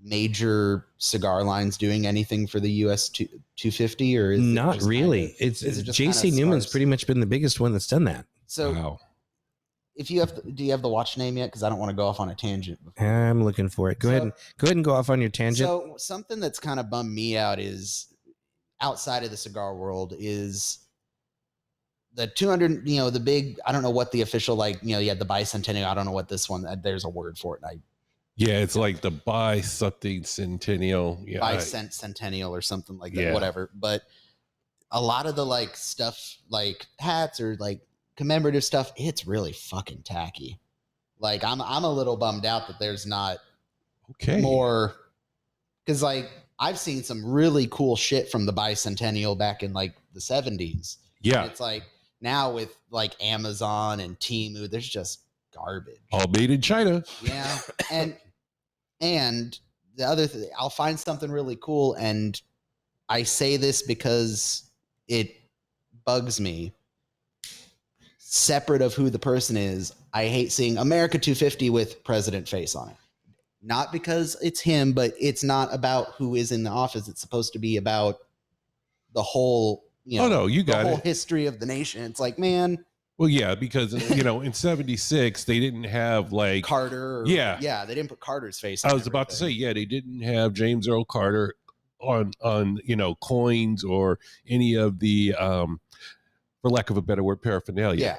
major cigar lines doing anything for the US 250, or is Not it just really. Kind of, It's JC Newman's pretty much been the biggest one that's done that. So Wow. if you have, do you have the watch name yet? Because I don't want to go off on a tangent. I'm looking for it. Go ahead and go off on your tangent. So something that's kind of bummed me out is outside of the cigar world is the 200, the big, I don't know what the official, you had the bicentennial. I don't know what this one, there's a word for it. Yeah, it's like the buy something centennial. Yeah. Bicentennial or something like that, Yeah. whatever. But a lot of the stuff, like hats or commemorative stuff, it's really fucking tacky. I'm a little bummed out that there's not Okay. more, because I've seen some really cool shit from the bicentennial back in like the 70s. Yeah. And it's like now with like Amazon and Temu, there's just garbage. All made in China. Yeah. And the other thing, I'll find something really cool. And I say this because it bugs me. Separate of who the person is, I hate seeing America 250 with president face on it. Not because it's him, but it's not about who is in the office. It's supposed to be about the whole, you know, Oh, no, you got the whole it. history of the nation. It's like, man, Well, yeah, because, you know, in 76, they didn't have like Carter. Yeah. They didn't put Carter's face. I on was about to say, everything. yeah, they didn't have James Earl Carter on you know, coins or any of the for lack of a better word, paraphernalia. Yeah.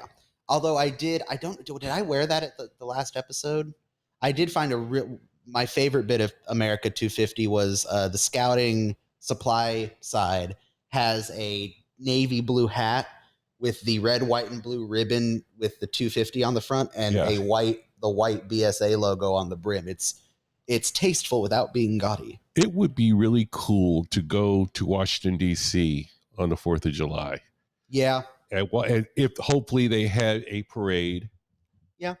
Although did I wear that at the last episode? I did find my favorite bit of America 250 was the scouting supply side has a navy blue hat with the red, white, and blue ribbon with the 250 on the front and Yeah. the white BSA logo on the brim. It's tasteful without being gaudy. It would be really cool to go to Washington, D.C. on the 4th of July. Yeah. And if hopefully they had a parade. Yeah.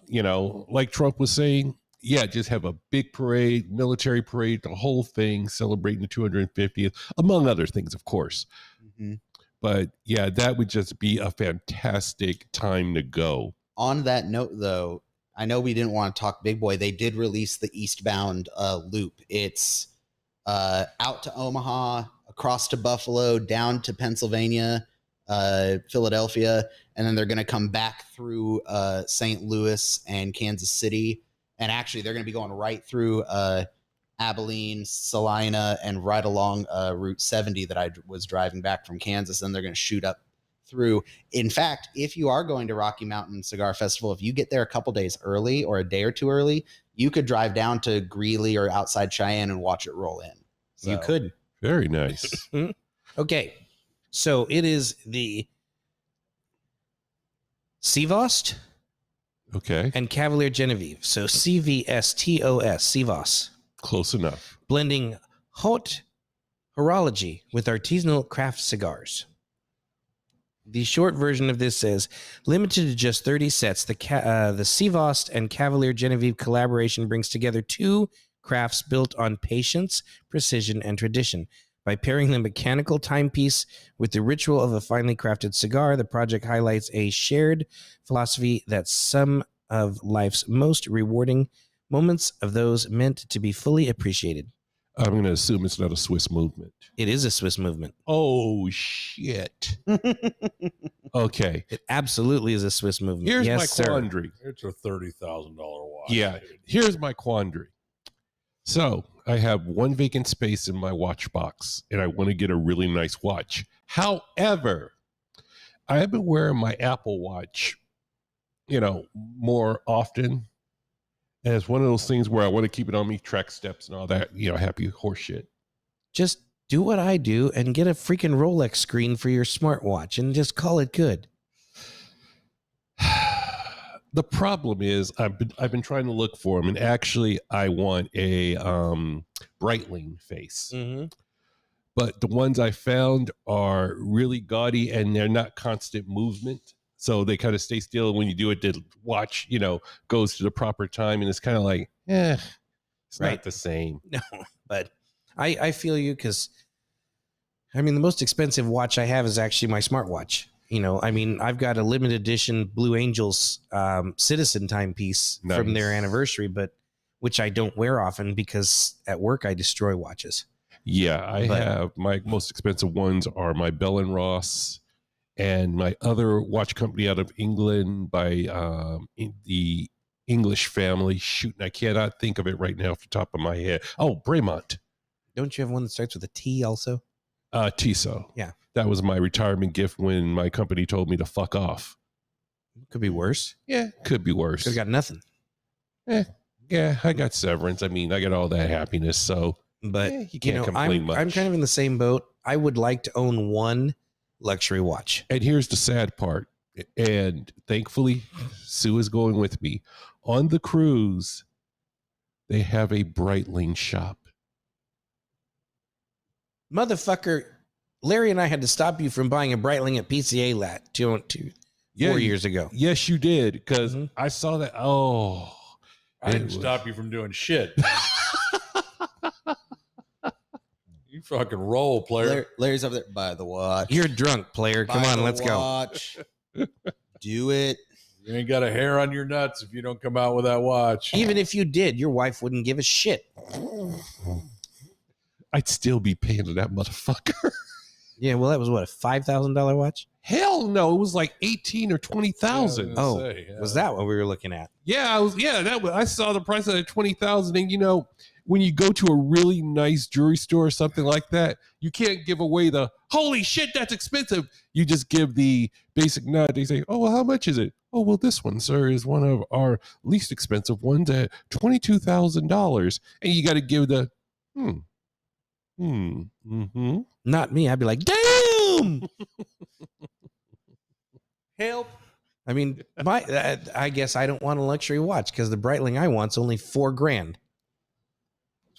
You know, like Trump was saying, yeah, just have a big parade, military parade, the whole thing, celebrating the 250th, among other things, of course. Mm-hmm. But yeah, that would just be a fantastic time to go. On that note, though, I know we didn't want to talk big boy. They did release the eastbound loop. It's out to Omaha, across to Buffalo, down to Pennsylvania, Philadelphia, and then they're going to come back through St. Louis and Kansas City. And actually, they're going to be going right through Abilene, Salina, and right along Route 70 that I was driving back from Kansas. And they're going to shoot up through. In fact, if you are going to Rocky Mountain Cigar Festival, if you get there a couple days early or a day or two early, you could drive down to Greeley or outside Cheyenne and watch it roll in. So, You could. Very nice. Okay. So it is the Seavost Okay. and Cavalier Genevieve. So CVSTOS, Seavost. Close enough. Blending haute horology with artisanal craft cigars. The short version of this says, limited to just 30 sets, the Seavost and Cavalier Genevieve collaboration brings together two crafts built on patience, precision, and tradition. By pairing the mechanical timepiece with the ritual of a finely crafted cigar, the project highlights a shared philosophy that some of life's most rewarding moments of those meant to be fully appreciated. I'm going to assume it's not a Swiss movement. It is a Swiss movement. Oh, shit. Okay. It absolutely is a Swiss movement. Here's Yes, my sir. quandary. It's a $30,000 watch. Yeah. Here's my quandary. So I have one vacant space in my watch box and I want to get a really nice watch. However, I have been wearing my Apple Watch, you know, more often. And it's one of those things where I want to keep it on me, track steps and all that, you know, happy horse shit. Just do what I do and get a freaking Rolex screen for your smartwatch and just call it good. The problem is I've been trying to look for them, and actually I want a Breitling face. Mm-hmm. But the ones I found are really gaudy and they're not constant movement. So they kind of stay still. When you do it, the watch, you know, goes to the proper time. And it's kind of like, it's Right. not the same. No, but I feel you because, I mean, the most expensive watch I have is actually my smartwatch. You know, I mean, I've got a limited edition Blue Angels Citizen timepiece from Nice. their anniversary, but which I don't wear often because at work I destroy watches. Yeah, I But- have my most expensive ones are my Bell and Ross and my other watch company out of England by the English family. Shoot, I cannot think of it right now off the top of my head. Oh, Bremont. Don't you have one that starts with a T also? Tissot. Yeah. That was my retirement gift when my company told me to fuck off. Could be worse. Yeah, could be worse. Could have got nothing. Yeah, I got severance. I mean, I got all that happiness. So, But you can't complain I'm much. kind of in the same boat. I would like to own one luxury watch. And here's the sad part. And thankfully, Sue is going with me. On the cruise, they have a Breitling shop. Motherfucker, Larry and I had to stop you from buying a Breitling at PCA lat 4 years ago. Yes, you did. Because Mhm. I saw that. Oh, I didn't stop you from doing shit. You fucking roll, player. Larry's over there. Buy the watch. You're drunk, player. Come Buy on, the let's go. watch. Do it. You ain't got a hair on your nuts if you don't come out with that watch. Even if you did, your wife wouldn't give a shit. I'd still be paying to that motherfucker. Yeah, well, that was what, a $5,000 watch? Hell no, it was like 18 or 20,000. Yeah, Oh, say, yeah. was that what we were looking at? Yeah, I saw the price of it at 20,000. And you know, when you go to a really nice jewelry store or something like that, you can't give away the holy shit, that's expensive. You just give the basic nod. They say, oh, well, how much is it? Oh, well, this one, sir, is one of our least expensive ones at $22,000. And you got to give the Not me. I'd be like, damn. Help. I mean, I guess I don't want a luxury watch because the Breitling I want's only $4,000.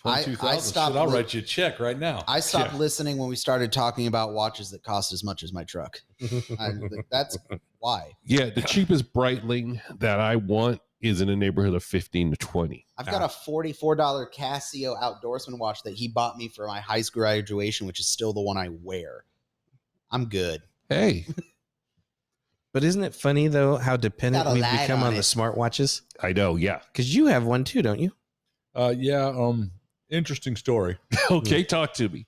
I $22,000. stopped Shit, I'll li- write you a check right now. I stopped listening when we started talking about watches that cost as much as my truck. That's why. Yeah, the cheapest Breitling that I want is in the neighborhood of 15 to 20. I've got a $44 Casio outdoorsman watch that he bought me for my high school graduation, which is still the one I wear. I'm good. Hey, But isn't it funny, though, how dependent Got a we've light become on on the it. smartwatches? I know. Yeah. Because you have one too, don't you? Interesting story. Okay, talk to me.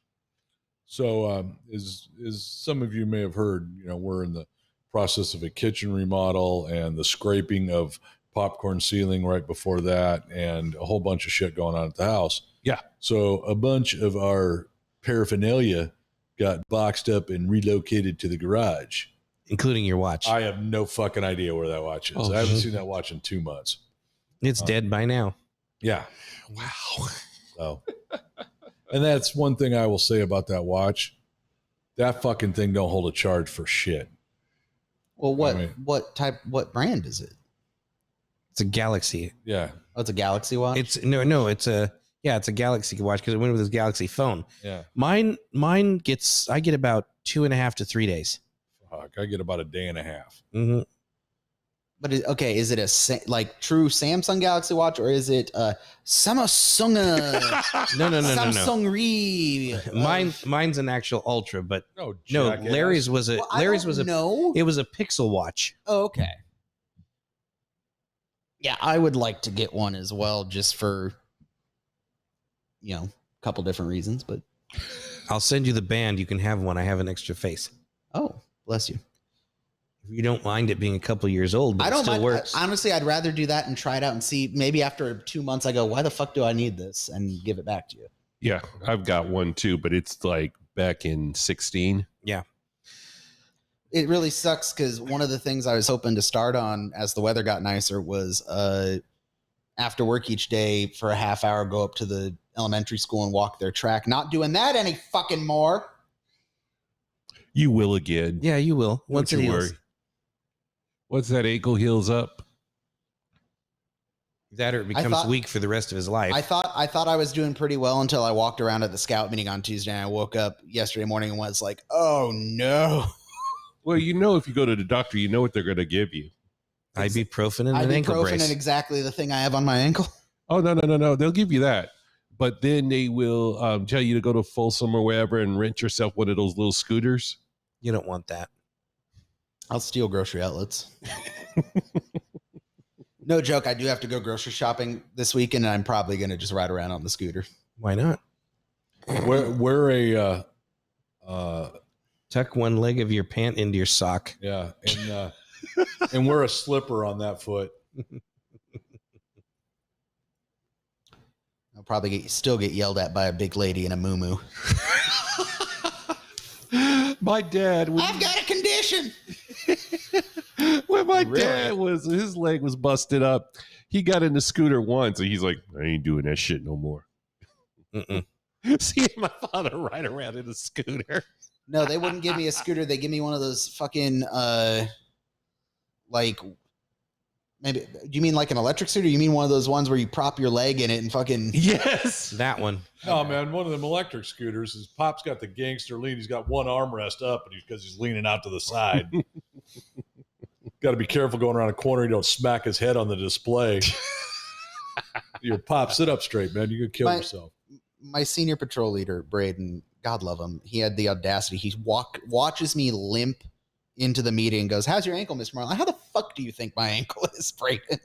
So, as some of you may have heard, we're in the process of a kitchen remodel and the scraping of popcorn ceiling right before that, and a whole bunch of shit going on at the house. Yeah. So a bunch of our paraphernalia got boxed up and relocated to the garage. Including your watch. I have no fucking idea where that watch is. Oh, I haven't shit. seen that watch in 2 months. It's dead by now. Yeah. Wow. So, and that's one thing I will say about that watch. That fucking thing don't hold a charge for shit. Well, what I mean- what brand is it? It's a Galaxy. Yeah. Oh, it's a Galaxy watch. It's a Galaxy watch because it went with his Galaxy phone. Yeah. Mine I get about 2.5 to 3 days. Fuck, I get about a day and a half. Mm-hmm. But is it a true Samsung Galaxy watch, or is it a Samsung No. Samsung Re? Mine's an actual Ultra, but No, no, jackass. Larry's was a no. it was a Pixel watch. Oh, okay. Yeah, I would like to get one as well, just for a couple different reasons. But I'll send you the band. You can have one. I have an extra face. oh, bless you. If you don't mind it being a couple years old, but I don't it still mind. works. Honestly, I'd rather do that and try it out and see. Maybe after 2 months, I go, why the fuck do I need this? And give it back to you. Yeah, I've got one too, but it's like back in 16. It really sucks because one of the things I was hoping to start on as the weather got nicer was after work each day for a half hour, go up to the elementary school and walk their track. Not doing that any fucking more. You will again. Yeah, you will. Once it Don't you heals. worry. Once that ankle heals up. That or it becomes thought- weak for the rest of his life. I thought I was doing pretty well until I walked around at the scout meeting on Tuesday, and I woke up yesterday morning and was like, oh no. Well, if you go to the doctor, you know what they're going to give you. Ibuprofen and an ankle Ibuprofen brace. and exactly the thing I have on my ankle. Oh, no. They'll give you that. But then they will tell you to go to Folsom or wherever and rent yourself one of those little scooters. You don't want that. I'll steal grocery outlets. No joke. I do have to go grocery shopping this weekend, and I'm probably going to just ride around on the scooter. Why not? Wear a Tuck one leg of your pant into your sock. yeah, and wear a slipper on that foot. I'll probably still get yelled at by a big lady in a muumuu. My dad, I've got a condition. when my Really? dad his leg was busted up, he got in the scooter once and he's like, I ain't doing that shit no more. Mm-mm. See my father ride around in a scooter. No, they wouldn't give me a scooter. They give me one of those fucking like Maybe, do you mean like an electric scooter? Or you mean one of those ones where you prop your leg in it and fucking... Yes. That one. No, man, one of them electric scooters, his pop's got the gangster lean. He's got one armrest up because he's leaning out to the side. Got to be careful going around a corner. You don't smack his head on the display. Your pop, sit up straight, man. You could kill yourself. My senior patrol leader, Braden, God love him, he had the audacity. He watches me limp into the meeting and goes, "How's your ankle, Mr. Marlon?" "How the fuck do you think my ankle is, Braden?"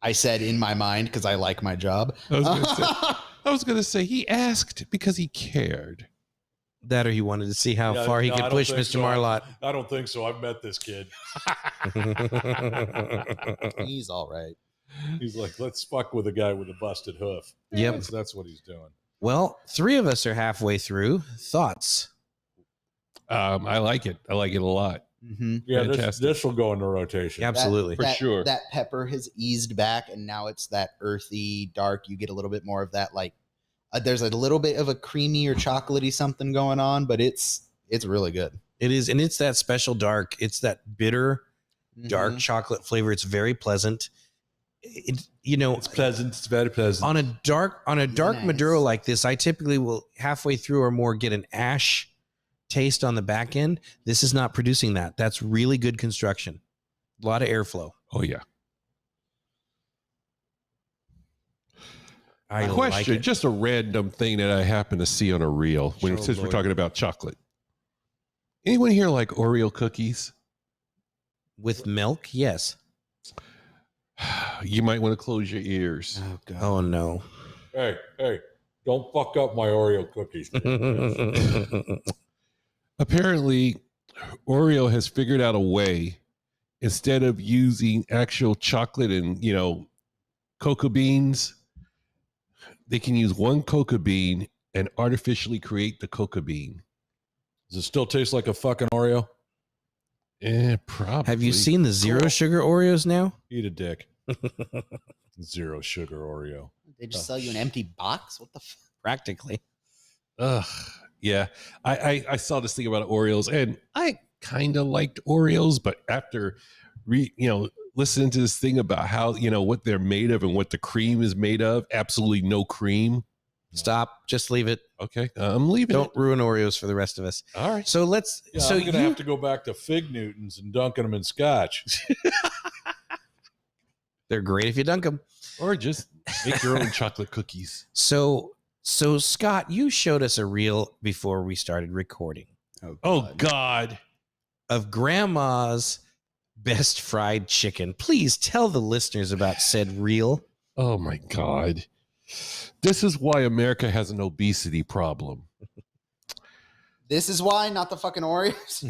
I said in my mind, because I like my job. I was gonna say he asked because he cared. That or he wanted to see how far he could push Mr. Marlott. I don't think so. I've met this kid. He's all right. He's like, let's fuck with a guy with a busted hoof. Yep. That's what he's doing. Well, 3 of us are halfway through. Thoughts? I like it. I like it a lot. Mm-hmm. Yeah, Fantastic. this will go into rotation. Absolutely. For sure. That pepper has eased back, and now it's that earthy, dark. You get a little bit more of that, like, there's a little bit of a creamy or chocolatey something going on, but it's really good. It is, and it's that special dark. It's that bitter, dark chocolate flavor. It's very pleasant. It's pleasant. It's very pleasant. on a dark Nice. Maduro like this. I typically will halfway through or more get an ash taste on the back end. This is not producing that. That's really good construction. A lot of airflow. Oh yeah. I Question, like it. just a random thing that I happen to see on a reel when since we're talking about chocolate. Anyone here like Oreo cookies? With milk, yes. You might want to close your ears. Oh god. Oh no. Hey, don't fuck up my Oreo cookies. Apparently, Oreo has figured out a way, instead of using actual chocolate and, cocoa beans, they can use one cocoa bean and artificially create the cocoa bean. Does it still taste like a fucking Oreo? Probably. Have you seen the zero sugar Oreos now? Eat a dick. Zero sugar Oreo. They just sell you an empty box? What the fuck? Practically. Ugh. Yeah. I saw this thing about Oreos, and I kind of liked Oreos, but after listening to this thing about how, what they're made of and what the cream is made of, absolutely no cream. Stop. Just leave it. Okay. I'm leaving. Don't ruin Oreos for the rest of us. All right. So let's. Yeah, so I'm going to have to go back to Fig Newtons and dunking them in scotch. they're great if you dunk them. Or just make your own chocolate cookies. So Scott, you showed us a reel before we started recording Oh God. of Grandma's best fried chicken. Please tell the listeners about said reel. Oh my God. This is why America has an obesity problem. This is why, not the fucking Oreos.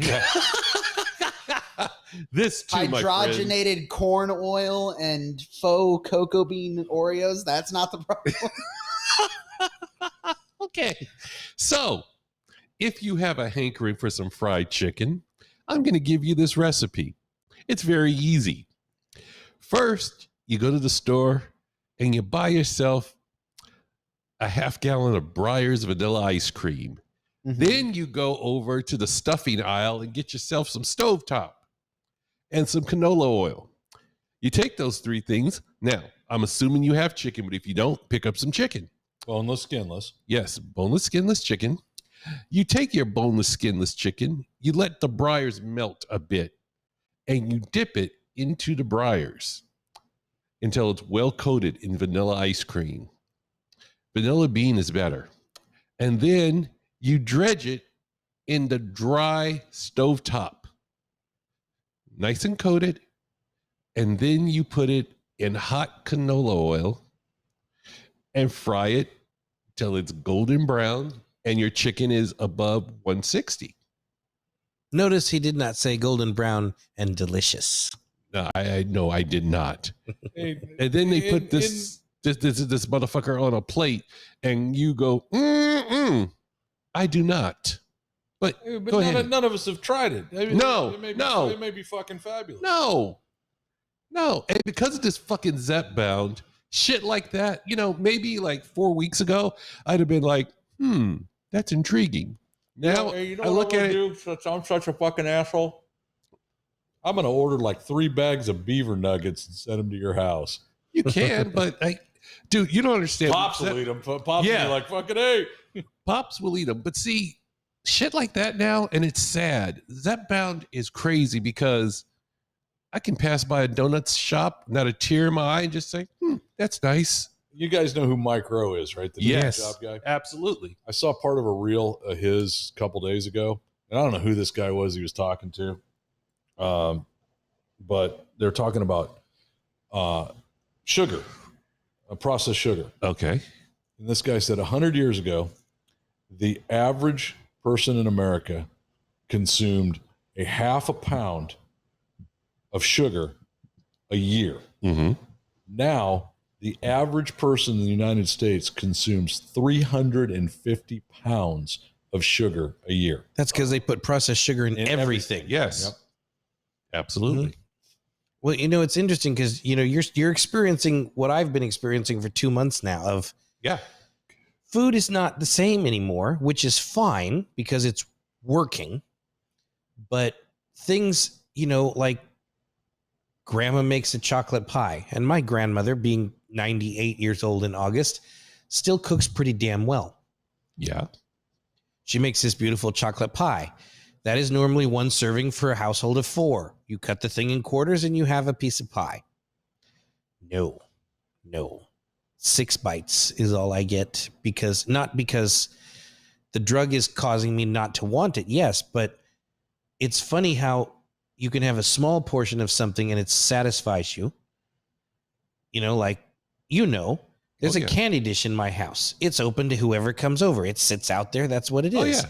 This too, my friend. Hydrogenated corn oil and faux cocoa bean Oreos. That's not the problem. Okay. So, if you have a hankering for some fried chicken, I'm going to give you this recipe. It's very easy. First, you go to the store and you buy yourself a half gallon of Breyer's vanilla ice cream. Then you go over to the stuffing aisle and get yourself some stovetop and some canola oil. You take those 3 things. Now, I'm assuming you have chicken, but if you don't, pick up some chicken. Boneless, skinless. Yes, boneless, skinless chicken. You take your boneless, skinless chicken, you let the Breyers melt a bit, and you dip it into the Breyers until it's well coated in vanilla ice cream. Vanilla bean is better. And then you dredge it in the dry stovetop, nice and coated, and then you put it in hot canola oil and fry it till it's golden brown and your chicken is above 160. Notice he did not say golden brown and delicious. No, I did not. Hey, And then they put this motherfucker on a plate, and you go, I do not. But go ahead. None of us have tried it. No. It may be fucking fabulous. No. And because of this fucking Zep bound shit like that, maybe like 4 weeks ago, I'd have been like, that's intriguing. Now you know I what look I at would it. do? I'm such a fucking asshole. I'm going to order like 3 bags of beaver nuggets and send them to your house. You can, but dude, you don't understand. Pops will eat them. Pops will be like, fucking hey. Pops will eat them. But see, shit like that now, and it's sad. Zepbound is crazy because I can pass by a donuts shop, not a tear in my eye, and just say, that's nice. You guys know who Mike Rowe is, right? The Yes, job guy. Absolutely. I saw part of a reel of his a couple days ago, and I don't know who this guy was he was talking to, but they're talking about sugar, processed sugar. Okay. And this guy said 100 years ago, the average person in America consumed a half a pound of sugar a year. Mm-hmm. Now, the average person in the United States consumes 350 pounds of sugar a year. That's because they put processed sugar in everything. Yes. Yep. Absolutely. Mm-hmm. Well, you know, it's interesting because, you know, you're experiencing what I've been experiencing for 2 months now of food is not the same anymore, which is fine because it's working. But things, you know, like grandma makes a chocolate pie, and my grandmother, being 98 years old in August, still cooks pretty damn well. Yeah. She makes this beautiful chocolate pie. That is normally 1 serving for a household of 4. You cut the thing in quarters and you have a piece of pie. No. 6 bites is all I get, because not because the drug is causing me not to want it. Yes, but it's funny how you can have a small portion of something and it satisfies you. You know, like, there's a candy dish in my house. It's open to whoever comes over. It sits out there. That's what it is. Oh, yeah.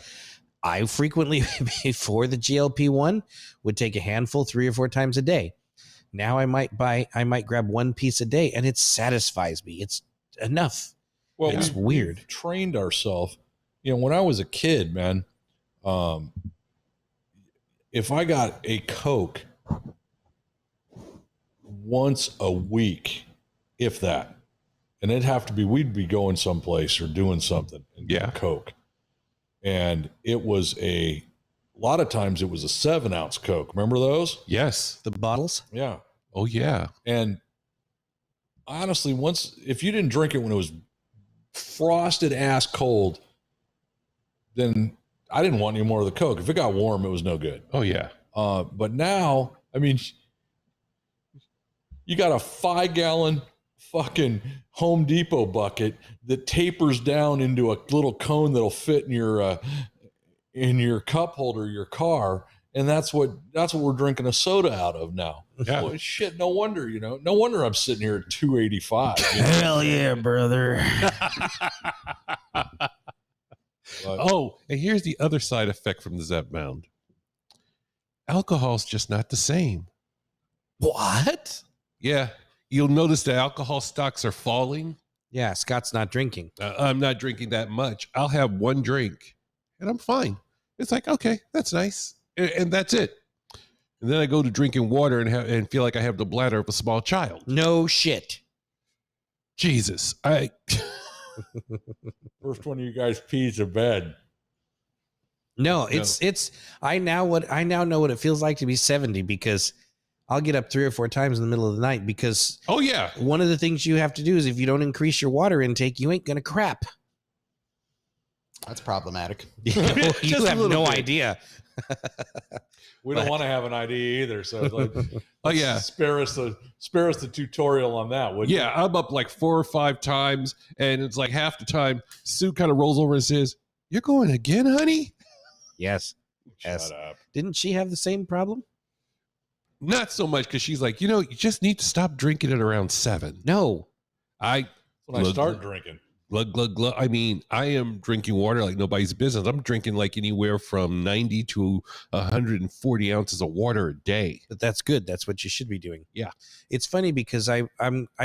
I frequently, before the GLP-1, would take a handful 3 or 4 times a day. Now I might grab 1 piece a day, and it satisfies me. It's enough. Well, it's weird. We've trained ourselves. You know, when I was a kid, man, if I got a Coke once a week, if that, and it'd have to be, we'd be going someplace or doing something and get a Coke. And it was a lot of times it was a 7-ounce Coke. Remember those? Yes. The bottles? Yeah. Oh, yeah. And honestly, if you didn't drink it when it was frosted ass cold, then I didn't want any more of the Coke. If it got warm, it was no good. Oh, yeah. But now, I mean, you got a 5-gallon fucking Home Depot bucket that tapers down into a little cone that'll fit in your cup holder, your car, and that's what we're drinking a soda out of now. Yeah. Well, shit, no wonder, no wonder I'm sitting here at 285. Hell yeah, brother. Oh, and here's the other side effect from the Zepbound. Alcohol's just not the same. What? Yeah. You'll notice the alcohol stocks are falling. Yeah, Scott's not drinking. I'm not drinking that much. I'll have 1 drink and I'm fine. It's like, okay, that's nice. And that's it. And then I go to drinking water and feel like I have the bladder of a small child. No shit. Jesus. First one of you guys pees in bed. No, I now know what it feels like to be 70, because I'll get up 3 or 4 times in the middle of the night, because oh yeah, one of the things you have to do is, if you don't increase your water intake, you ain't gonna crap. That's problematic. You have no idea. We don't want to have an idea either, so it's like, oh yeah, spare us the tutorial on that, would you? Yeah, I'm up like 4 or 5 times, and it's like half the time Sue kind of rolls over and says, "You're going again, honey?" Yes. Shut up. Didn't she have the same problem? Not so much, because she's like, you just need to stop drinking at around 7. No. When I start drinking. Glug, glug, glug. I mean, I am drinking water like nobody's business. I'm drinking like anywhere from 90 to 140 ounces of water a day. But that's good. That's what you should be doing. Yeah. It's funny because I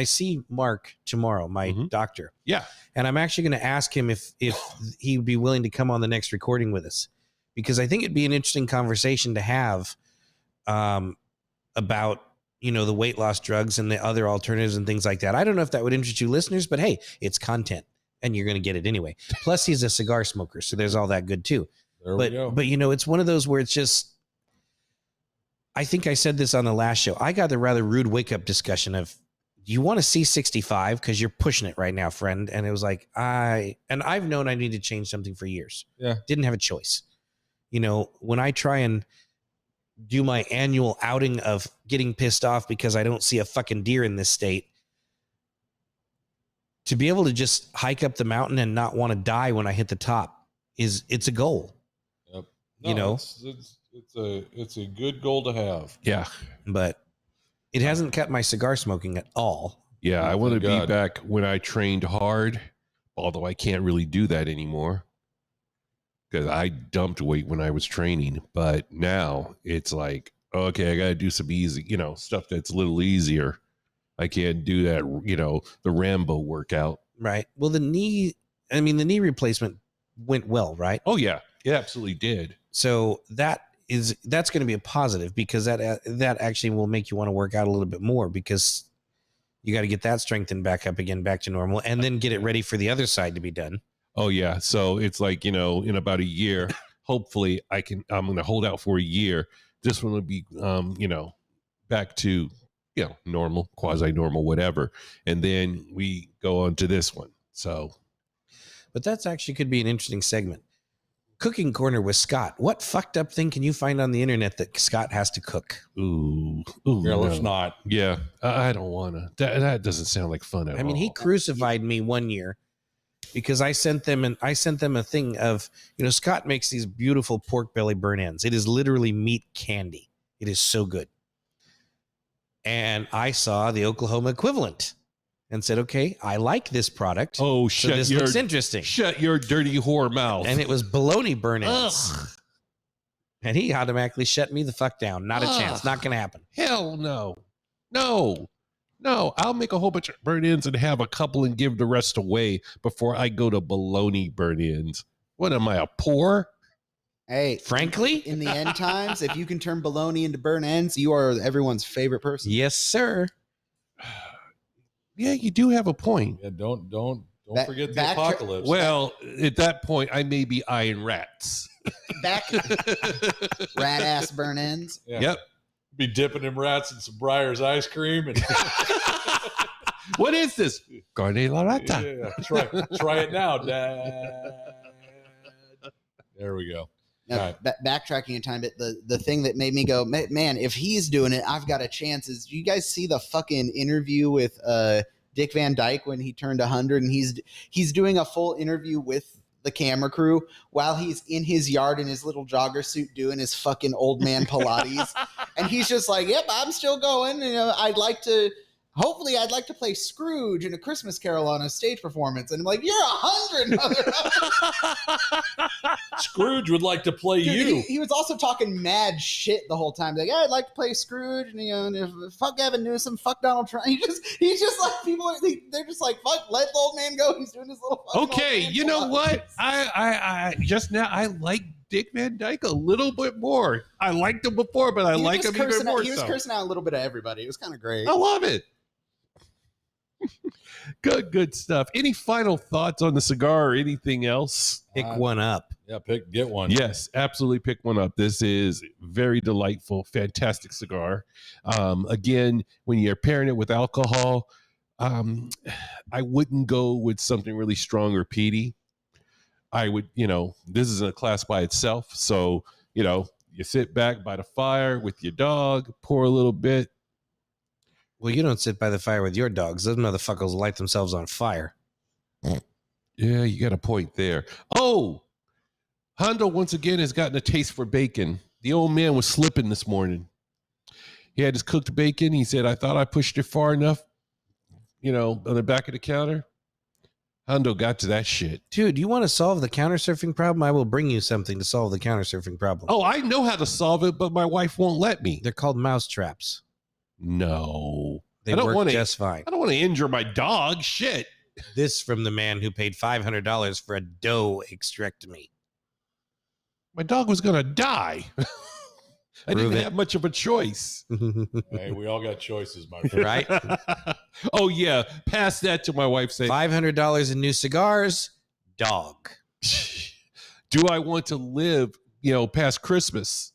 see Mark tomorrow, my doctor. Yeah. And I'm actually going to ask him if he would be willing to come on the next recording with us, because I think it'd be an interesting conversation to have about, the weight loss drugs and the other alternatives and things like that. I don't know if that would interest you listeners, but hey, it's content and you're going to get it anyway. Plus he's a cigar smoker, so there's all that good too. There we go. But it's one of those where it's just, I think I said this on the last show. I got the rather rude wake up discussion of, do you want to see 65? Because you're pushing it right now, friend. And it was like, I've known I need to change something for years. Yeah. Didn't have a choice. You know, when I try and do my annual outing of getting pissed off because I don't see a fucking deer in this state, to be able to just hike up the mountain and not want to die when I hit the top it's a goal. Yep. You know, it's a good goal to have. Yeah. But it hasn't cut my cigar smoking at all. Yeah. I want to Thank be God. back when I trained hard, although I can't really do that anymore because I dumped weight when I was training. But now it's like, okay, I got to do some easy, stuff that's a little easier. I can't do that, the Rambo workout. Right. Well, the knee replacement went well, right? Oh, yeah. It absolutely did. So that's going to be a positive, because that actually will make you want to work out a little bit more, because you got to get that strengthened back up again, back to normal, and then get it ready for the other side to be done. Oh, yeah. So it's like, in about a year, hopefully I'm going to hold out for a year. This one will be, back to, normal, quasi-normal, whatever. And then we go on to this one. So. But that's actually could be an interesting segment. Cooking Corner with Scott. What fucked up thing can you find on the internet that Scott has to cook? Ooh, Yeah, let's no. not. Yeah, I don't want to. That doesn't sound like fun at all. I mean, he crucified me one year because I sent them a thing of, Scott makes these beautiful pork belly burn ends. It is literally meat candy. It is so good. And I saw the Oklahoma equivalent and said, okay, I like this product. Oh, so this looks interesting. Shut your dirty whore mouth. And it was bologna burn ends. Ugh. And he automatically shut me the fuck down. Not a chance. Not going to happen. Hell no. No. I'll make a whole bunch of burn ends and have a couple and give the rest away before I go to bologna burn ends. What am I, a poor? Hey, Frankly, in the end times, if you can turn bologna into burn ends, you are everyone's favorite person. yes, sir. Yeah, you do have a point. Yeah, don't forget the back- apocalypse. Well, at that point, I may be eyeing rats. Back rat ass burn ends. Yeah. Yep. Be dipping them rats in some Breyer's ice cream and What is this? Carne la rata. yeah, try it now, Dad. There we go. Now, backtracking in time, but the thing that made me go, man, if he's doing it, I've got a chance. Is, do you guys see the fucking interview with Dick Van Dyke when he turned 100, and he's doing a full interview with the camera crew while he's in his yard in his little jogger suit doing his fucking old man Pilates, and he's just like, "Yep, I'm still going. Hopefully, I'd like to play Scrooge in A Christmas Carol on a stage performance." And I'm like, "You're 100, motherfucker." Scrooge would like to play Dude, you. he was also talking mad shit the whole time. Like, yeah, I'd like to play Scrooge, and fuck Gavin Newsom, fuck Donald Trump. He's just like, people they're just like, fuck, let the old man go. He's doing his little. Okay, you know what? I just now I like Dick Van Dyke a little bit more. I liked him before, but I like him even more. He was cursing out a little bit of everybody. It was kind of great. I love it. Good stuff. Any final thoughts on the cigar or anything else? Pick one up. Yeah, get one. Yes, absolutely pick one up. This is very delightful, fantastic cigar. Again, when you're pairing it with alcohol, I wouldn't go with something really strong or peaty. I would, this is a class by itself. So, you sit back by the fire with your dog, pour a little bit. Well, you don't sit by the fire with your dogs. Those motherfuckers light themselves on fire. Yeah, you got a point there. Oh, Hondo once again has gotten a taste for bacon. The old man was slipping this morning. He had his cooked bacon. He said, I thought I pushed it far enough, on the back of the counter. Hondo got to that shit. Dude, you want to solve the counter surfing problem? I will bring you something to solve the counter surfing problem. Oh, I know how to solve it, but my wife won't let me. They're called mouse traps. No. They I don't work wanna- just fine. I don't want to injure my dog. Shit. This from the man who paid $500 for a doe extractomy. My dog was going to die. I Prove didn't it. have much of a choice. Hey, we all got choices, my friend. Right? Oh, yeah. Pass that to my wife. Say, $500 in new cigars, dog. do I want to live, past Christmas?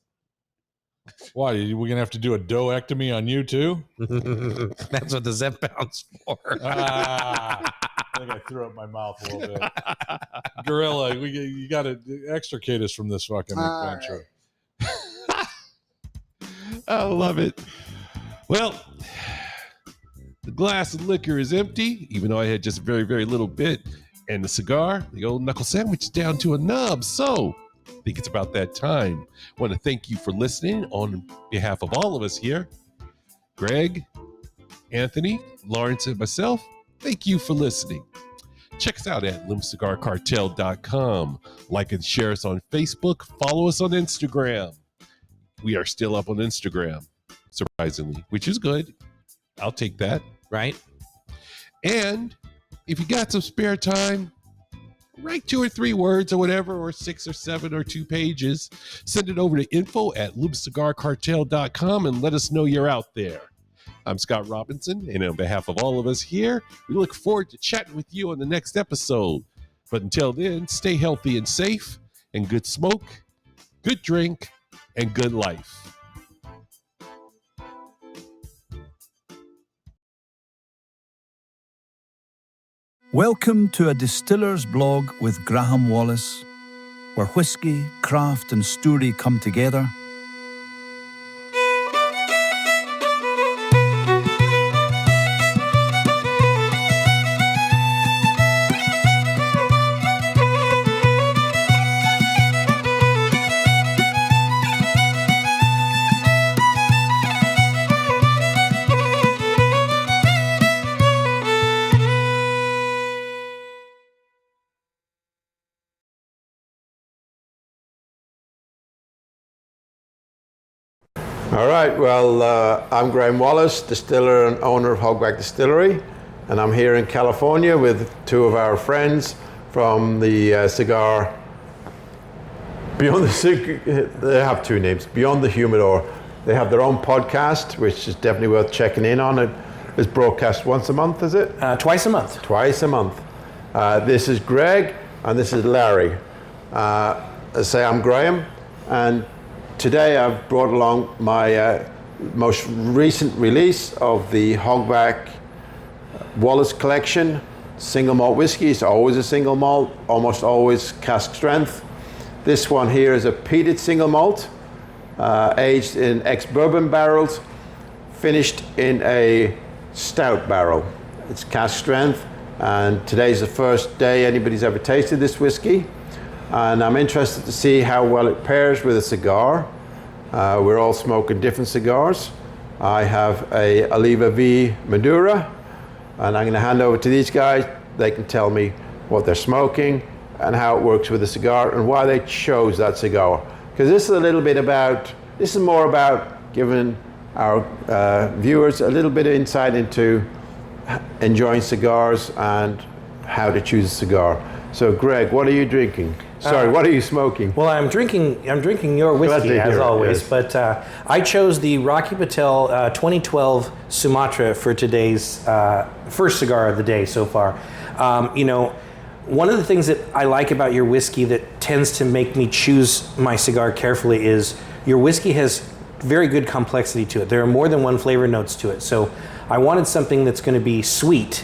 Why? We're going to have to do a doectomy on you too? That's what the Zep Pound's for. I think I threw up my mouth a little bit. Gorilla, you got to extricate us from this fucking adventure. I love it. Well, the glass of liquor is empty, even though I had just a very, very little bit. And the cigar, the old knuckle sandwich, is down to a nub. So I think it's about that time. I want to thank you for listening on behalf of all of us here. Greg, Anthony, Lawrence, and myself, thank you for listening. Check us out at limcigarcartel.com. Like and share us on Facebook. Follow us on Instagram. We are still up on Instagram, surprisingly, which is good. I'll take that. Right? And if you got some spare time, write 2 or 3 words or whatever, or 6 or 7 or 2 pages. Send it over to info@limcigarcartel.com and let us know you're out there. I'm Scott Robinson, and on behalf of all of us here, we look forward to chatting with you on the next episode. But until then, stay healthy and safe, and good smoke, good drink, and good life. Welcome to a distiller's blog with Graeme Wallace, where whiskey, craft and story come together. All right, well, I'm Graeme Wallace, distiller and owner of Hogback Distillery, and I'm here in California with 2 of our friends from the cigar, Beyond the, they have 2 names, Beyond the Humidor. They have their own podcast, which is definitely worth checking in on. It's broadcast once a month, is it? Twice a month. Twice a month. This is Greg, and this is Larry. As I say, I'm Graeme, and today I've brought along my most recent release of the Hogback Wallace collection, single malt whiskey. It's always a single malt, almost always cask strength. This one here is a peated single malt, aged in ex-bourbon barrels, finished in a stout barrel. It's cask strength, and today's the first day anybody's ever tasted this whiskey. And I'm interested to see how well it pairs with a cigar. We're all smoking different cigars. I have a Oliva V Maduro, and I'm going to hand over to these guys. They can tell me what they're smoking and how it works with the cigar and why they chose that cigar. Because this is a little bit about, this is more about giving our viewers a little bit of insight into enjoying cigars and how to choose a cigar. So Greg, what are you drinking? Sorry, what are you smoking? Well, I'm drinking your whiskey as always, yes. But I chose the Rocky Patel 2012 Sumatra for today's first cigar of the day so far. You know, one of the things that I like about your whiskey that tends to make me choose my cigar carefully is your whiskey has very good complexity to it. There are more than one flavor notes to it. So I wanted something that's going to be sweet.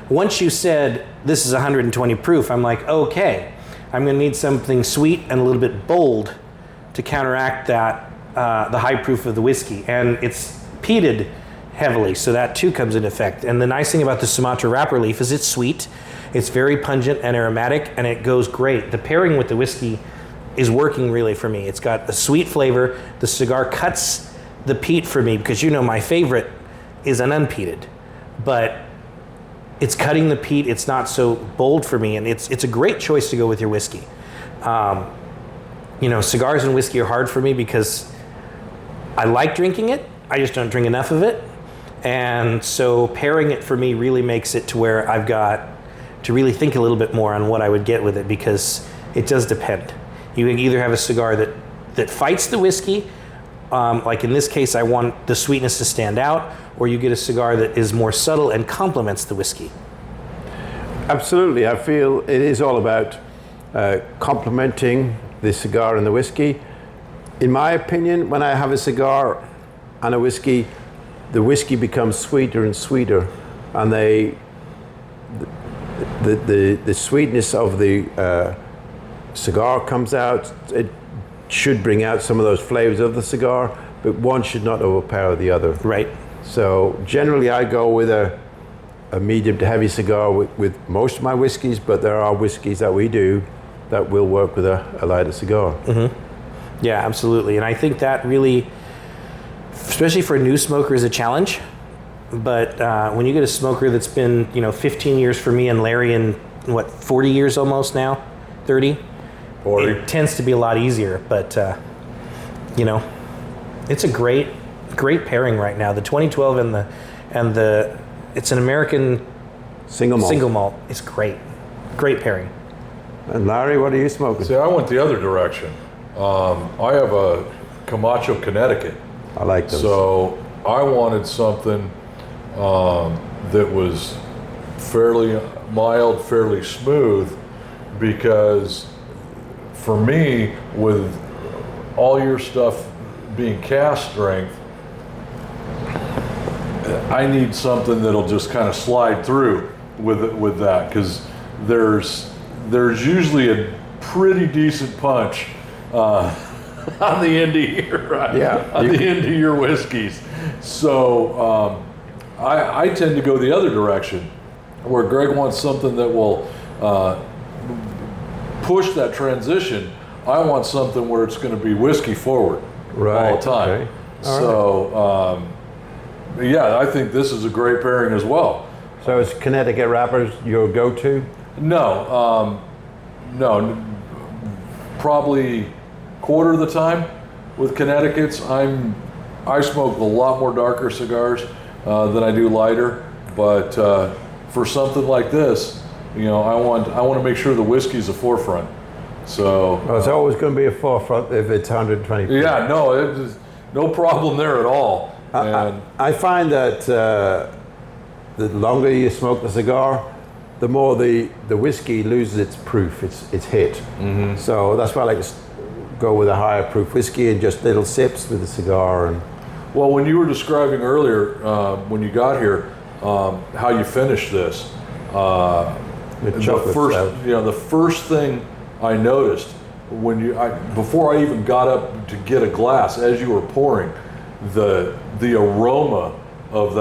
Once you said this is 120 proof, I'm like, okay, I'm going to need something sweet and a little bit bold to counteract that, the high proof of the whiskey. And it's peated heavily, so that too comes into effect. And the nice thing about the Sumatra wrapper leaf is it's sweet, it's very pungent and aromatic, and it goes great. The pairing with the whiskey is working really for me. It's got a sweet flavor. The cigar cuts the peat for me because, you know, my favorite is an unpeated, but it's cutting the peat. It's not so bold for me, and it's a great choice to go with your whiskey. You know, cigars and whiskey are hard for me because I like drinking it. I just don't drink enough of it, and so pairing it for me really makes it to where I've got to really think a little bit more on what I would get with it, because it does depend. You can either have a cigar that fights the whiskey, like in this case, I want the sweetness to stand out, or you get a cigar that is more subtle and complements the whiskey. Absolutely. I feel it is all about complementing the cigar and the whiskey. in my opinion, when I have a cigar and a whiskey, the whiskey becomes sweeter and sweeter, and the sweetness of the cigar comes out. It should bring out some of those flavors of the cigar, but one should not overpower the other. Right. So generally I go with a medium to heavy cigar with most of my whiskeys, but there are whiskeys that we do that will work with a lighter cigar. Mm-hmm. Yeah, absolutely. And I think that really, especially for a new smoker, is a challenge. But when you get a smoker that's been, 15 years for me and Larry, and 40 years almost now, 30, 40. It tends to be a lot easier. But, it's a great pairing right now. The 2012 and the it's an American single malt. It's great pairing. And Larry, what are you smoking? See, I went the other direction. I have a Camacho, Connecticut. I like those. So I wanted something that was fairly mild, fairly smooth, because for me, with all your stuff being cast strength, I need something that'll just kind of slide through with that, because there's usually a pretty decent punch on the end of your whiskeys. So I tend to go the other direction, where Greg wants something that will push that transition. I want something where it's going to be whiskey forward all the time. Okay. I think this is a great pairing as well. So is Connecticut wrappers your go-to? No, probably quarter of the time with Connecticut's. I smoke a lot more darker cigars than I do lighter, but for something like this, I want to make sure the whiskey's the forefront. So it's always going to be a forefront if it's 120. Yeah, no problem there at all. I find that the longer you smoke the cigar, the more the whiskey loses its proof, its hit. Mm-hmm. So that's why I like to go with a higher proof whiskey and just little sips with the cigar. And well, when you were describing earlier, when you got here, how you finished this, the first thing I noticed before I even got up to get a glass, as you were pouring, the aroma of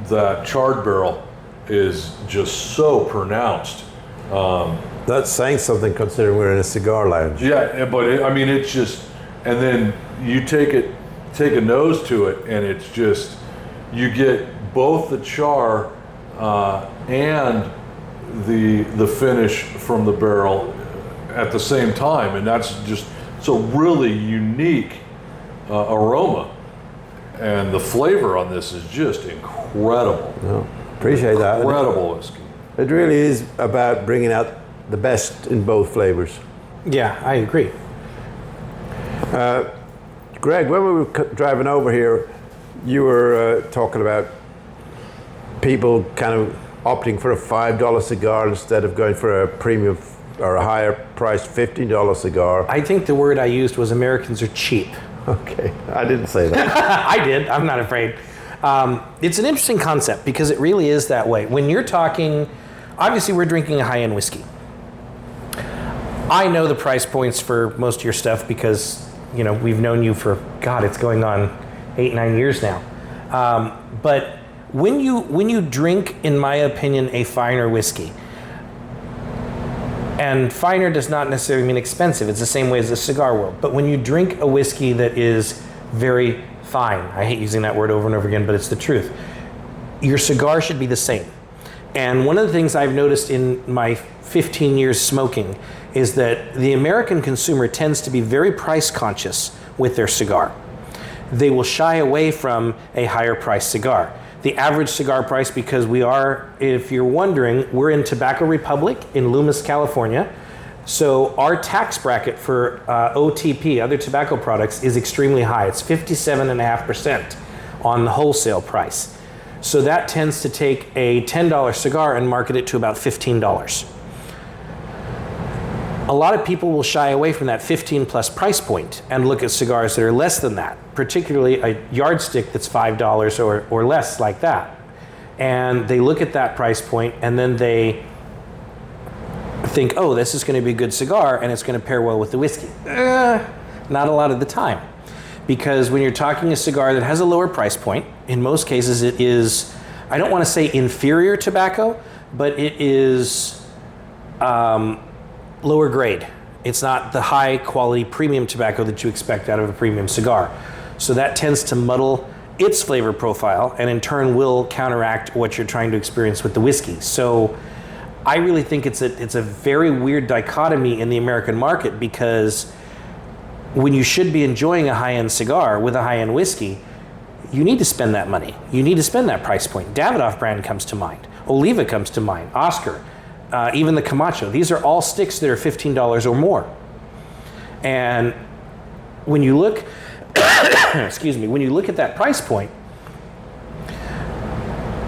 that charred barrel is just so pronounced. That's saying something considering we're in a cigar lounge. Yeah, but it's just, and then you take a nose to it, and it's just, you get both the char and the finish from the barrel at the same time, and that's just, it's a really unique aroma. And the flavor on this is just incredible. No, appreciate that. Incredible whiskey. It really is about bringing out the best in both flavors. Yeah, I agree. Greg, when we were driving over here, you were talking about people kind of opting for a $5 cigar instead of going for a premium or a higher priced $15 cigar. I think the word I used was Americans are cheap. Okay, I didn't say that. I did. I'm not afraid. It's an interesting concept because it really is that way. When you're talking, obviously we're drinking a high-end whiskey. I know the price points for most of your stuff because, we've known you for, God, it's going on 8-9 years now. But when you drink, in my opinion, a finer whiskey, and finer does not necessarily mean expensive. It's the same way as the cigar world. But when you drink a whiskey that is very fine, I hate using that word over and over again, but it's the truth, your cigar should be the same. And one of the things I've noticed in my 15 years smoking is that the American consumer tends to be very price conscious with their cigar. They will shy away from a higher priced cigar. The average cigar price, because we are, if you're wondering, we're in Tobacco Republic in Loomis, California. So our tax bracket for OTP, other tobacco products, is extremely high. It's 57.5% on the wholesale price. So that tends to take a $10 cigar and market it to about $15. a lot of people will shy away from that 15 plus price point and look at cigars that are less than that, particularly a yardstick that's $5 or less like that. And they look at that price point and then they think, oh, this is going to be a good cigar and it's going to pair well with the whiskey. Not a lot of the time. Because when you're talking a cigar that has a lower price point, in most cases it is, I don't want to say inferior tobacco, but it is lower grade. It's not the high quality premium tobacco that you expect out of a premium cigar. So that tends to muddle its flavor profile and in turn will counteract what you're trying to experience with the whiskey. So I really think it's a very weird dichotomy in the American market, because when you should be enjoying a high-end cigar with a high-end whiskey, you need to spend that money. You need to spend that price point. Davidoff brand comes to mind. Oliva comes to mind. Oscar. Even the Camacho. These are all sticks that are $15 or more. And when you look, excuse me, when you look at that price point,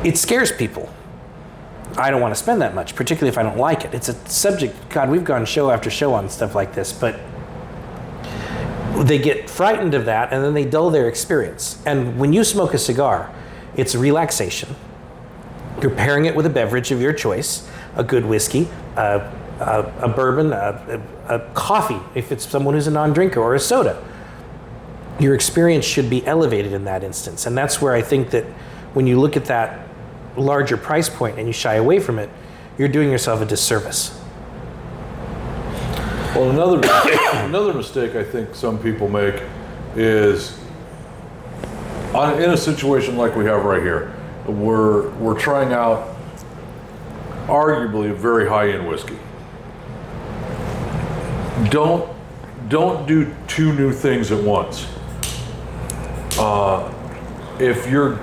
it scares people. I don't want to spend that much, particularly if I don't like it. It's a subject, God, we've gone show after show on stuff like this, but they get frightened of that and then they dull their experience. And when you smoke a cigar, it's relaxation. You're pairing it with a beverage of your choice, a good whiskey, a bourbon, a coffee, if it's someone who's a non-drinker, or a soda. Your experience should be elevated in that instance. And that's where I think that when you look at that larger price point and you shy away from it, you're doing yourself a disservice. Well, another mistake I think some people make is in a situation like we have right here, we're trying out arguably a very high-end whiskey. Don't do two new things at once. If you're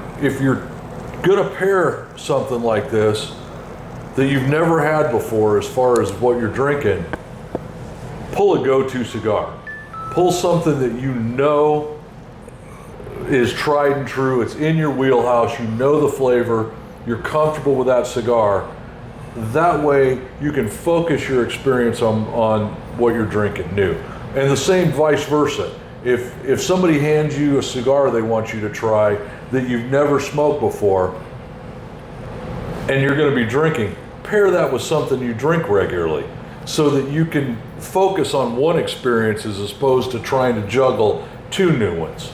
gonna pair something like this that you've never had before, as far as what you're drinking, pull a go-to cigar. Pull something that you know is tried and true. It's in your wheelhouse. You know the flavor. You're comfortable with that cigar. That way you can focus your experience on what you're drinking new. And the same vice versa. If somebody hands you a cigar they want you to try that you've never smoked before and you're going to be drinking, pair that with something you drink regularly so that you can focus on one experience as opposed to trying to juggle two new ones.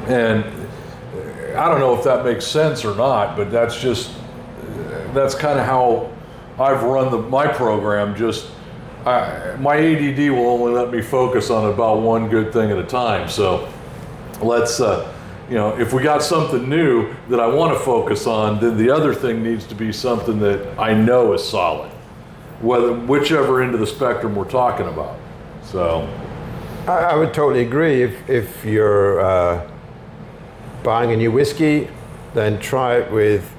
And I don't know if that makes sense or not, but that's kind of how I've run my program. My ADD will only let me focus on about one good thing at a time. So let's, if we got something new that I want to focus on, then the other thing needs to be something that I know is solid, whichever end of the spectrum we're talking about. So I would totally agree. If you're buying a new whiskey, then try it with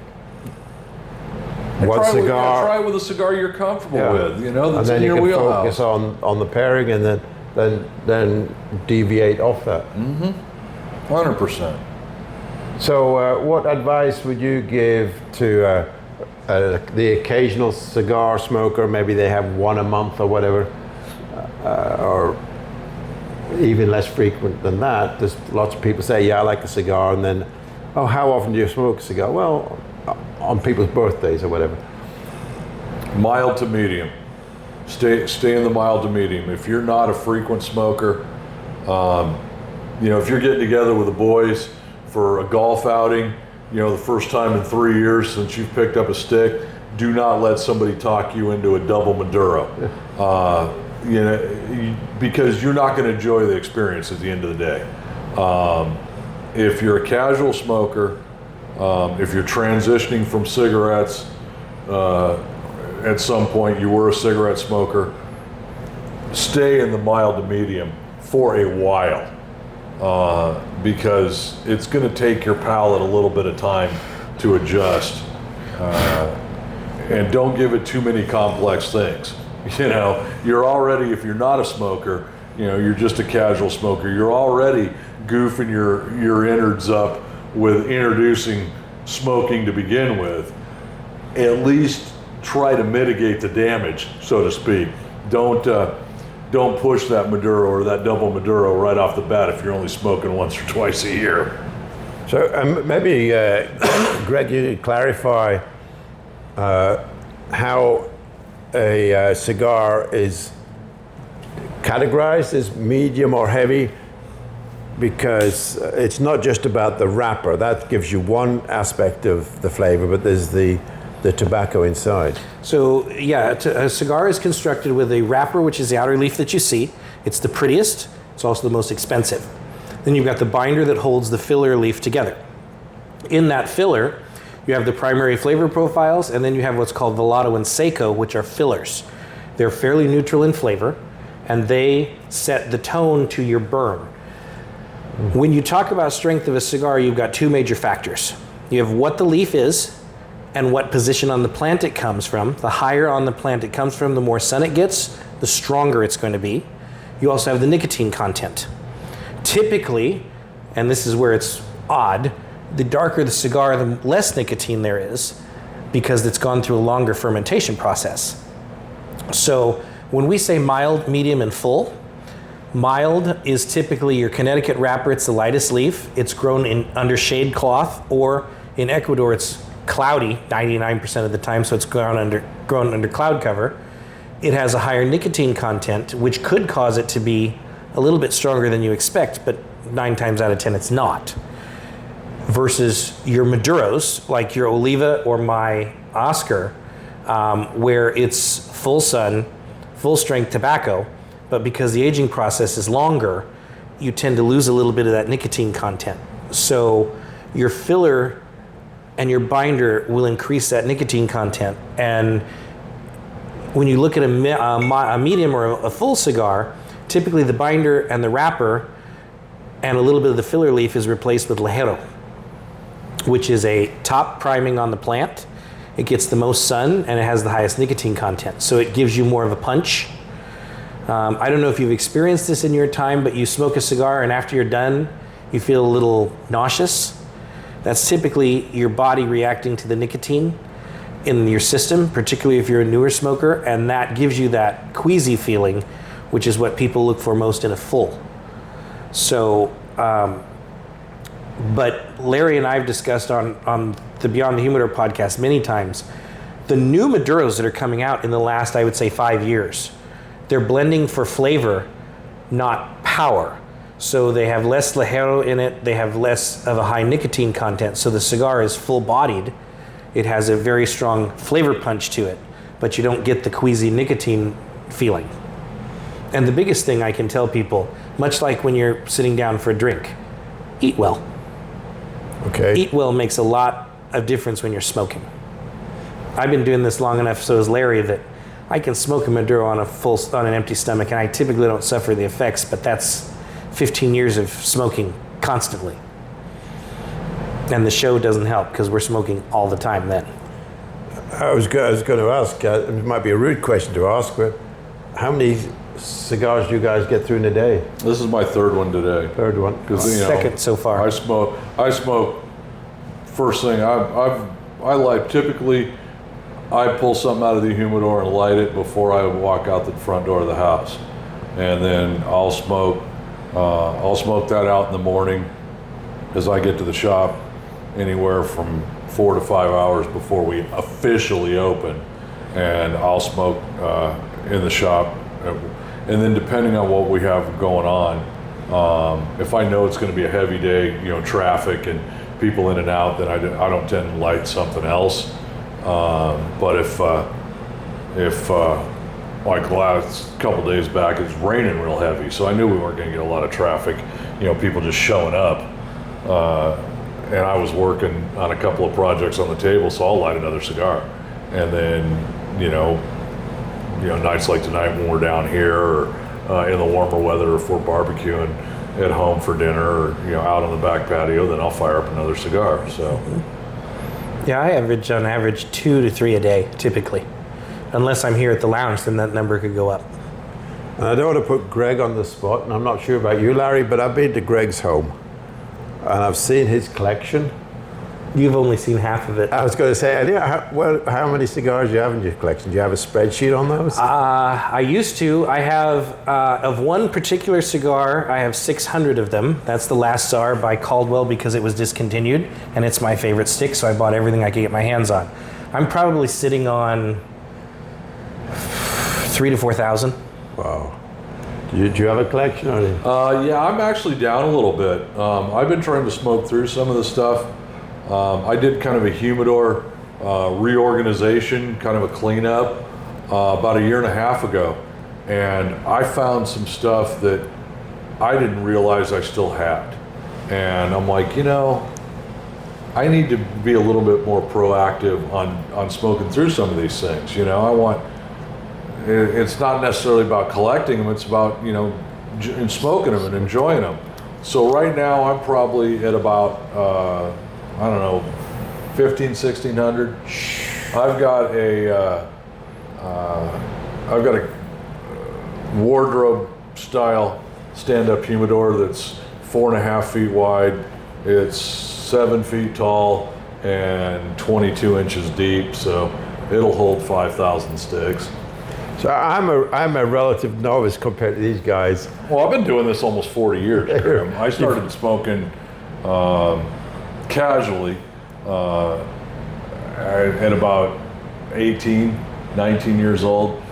Try it with a cigar you're comfortable with, that's in your wheelhouse. And then you can focus on the pairing and then deviate off that. 100%. So what advice would you give to the occasional cigar smoker? Maybe they have one a month or whatever, or even less frequent than that. There's lots of people say, yeah, I like a cigar, and then, oh, how often do you smoke a cigar? Well, on people's birthdays or whatever. Mild to medium. Stay in the mild to medium. If you're not a frequent smoker, if you're getting together with the boys for a golf outing, the first time in 3 years since you've picked up a stick, do not let somebody talk you into a double Maduro. Because you're not going to enjoy the experience at the end of the day. If you're a casual smoker, if you're transitioning from cigarettes, at some point you were a cigarette smoker, stay in the mild to medium for a while, because it's going to take your palate a little bit of time to adjust, and don't give it too many complex things. You're already, if you're not a smoker, you're just a casual smoker, you're already goofing your innards up with introducing smoking to begin with. At least try to mitigate the damage, so to speak, don't push that Maduro or that double Maduro right off the bat if you're only smoking once or twice a year. So maybe, Greg, you could clarify how a cigar is categorized as medium or heavy, because it's not just about the wrapper. That gives you one aspect of the flavor, but there's the tobacco inside. So yeah, a cigar is constructed with a wrapper, which is the outer leaf that you see. It's the prettiest. It's also the most expensive. Then you've got the binder that holds the filler leaf together. In that filler, you have the primary flavor profiles, and then you have what's called Velato and Seco, which are fillers. They're fairly neutral in flavor, and they set the tone to your burn. When you talk about strength of a cigar, you've got two major factors. You have what the leaf is and what position on the plant it comes from. The higher on the plant it comes from, the more sun it gets, the stronger it's going to be. You also have the nicotine content. Typically, and this is where it's odd, the darker the cigar, the less nicotine there is, because it's gone through a longer fermentation process. So when we say mild, medium, and full, mild is typically your Connecticut wrapper. It's the lightest leaf. It's grown under shade cloth, or in Ecuador, it's cloudy 99% of the time, so it's grown under cloud cover. It has a higher nicotine content, which could cause it to be a little bit stronger than you expect, but 9 times out of 10 it's not. Versus your Maduros, like your Oliva or my Oscar, where it's full sun, full strength tobacco, but because the aging process is longer, you tend to lose a little bit of that nicotine content. So your filler and your binder will increase that nicotine content. And when you look at a medium or a full cigar, typically the binder and the wrapper and a little bit of the filler leaf is replaced with Ligero, which is a top priming on the plant. It gets the most sun and it has the highest nicotine content. So it gives you more of a punch. I don't know if you've experienced this in your time, but you smoke a cigar and after you're done, you feel a little nauseous. That's typically your body reacting to the nicotine in your system, particularly if you're a newer smoker, and that gives you that queasy feeling, which is what people look for most in a full. So, but Larry and I have discussed on the Beyond the Humidor podcast many times, the new Maduros that are coming out in the last, I would say, 5 years, they're blending for flavor, not power. So they have less Ligero in it, they have less of a high nicotine content, so the cigar is full-bodied. It has a very strong flavor punch to it, but you don't get the queasy nicotine feeling. And the biggest thing I can tell people, much like when you're sitting down for a drink, eat well. Okay. Eat well makes a lot of difference when you're smoking. I've been doing this long enough, so is Larry, that I can smoke a Maduro on an empty stomach, and I typically don't suffer the effects, but that's 15 years of smoking constantly. And the show doesn't help because we're smoking all the time then. I was going to ask, it might be a rude question to ask, but how many cigars do you guys get through in a day? This is my third one today. Third one. Second so far. I smoke first thing. I like, typically I pull something out of the humidor and light it before I walk out the front door of the house. And then I'll smoke that out in the morning as I get to the shop, anywhere from 4 to 5 hours before we officially open. And I'll smoke in the shop. And then depending on what we have going on, if I know it's going to be a heavy day, traffic and people in and out, then I don't tend to light something else. But if like the last couple days back, it's raining real heavy, so I knew we weren't going to get a lot of traffic, people just showing up. And I was working on a couple of projects on the table, so I'll light another cigar. And then, nights like tonight when we're down here, or in the warmer weather, if we're barbecuing at home for dinner, or out on the back patio, then I'll fire up another cigar. So, yeah, I average on average 2 to 3 a day typically. Unless I'm here at the lounge, then that number could go up. And I don't want to put Greg on the spot, and I'm not sure about you, Larry, but I've been to Greg's home, and I've seen his collection. You've only seen half of it. I was going to say, how many cigars do you have in your collection? Do you have a spreadsheet on those? I used to. I have, of one particular cigar, I have 600 of them. That's the Last Czar by Caldwell because it was discontinued, and it's my favorite stick, so I bought everything I could get my hands on. I'm probably sitting on 3,000 to 4,000. Wow. Do you have a collection? Yeah, I'm actually down a little bit. I've been trying to smoke through some of the stuff. I did kind of a humidor reorganization, kind of a cleanup about a year and a half ago. And I found some stuff that I didn't realize I still had. And I'm like, I need to be a little bit more proactive on smoking through some of these things. It's not necessarily about collecting them, it's about, smoking them and enjoying them. So right now I'm probably at about, 1,500, 1,600. I've got a wardrobe style stand-up humidor that's 4.5 feet wide. It's 7 feet tall and 22 inches deep, so it'll hold 5,000 sticks. So I'm a relative novice compared to these guys. Well, I've been doing this almost 40 years, Graeme. I started smoking casually at about 18, 19 years old,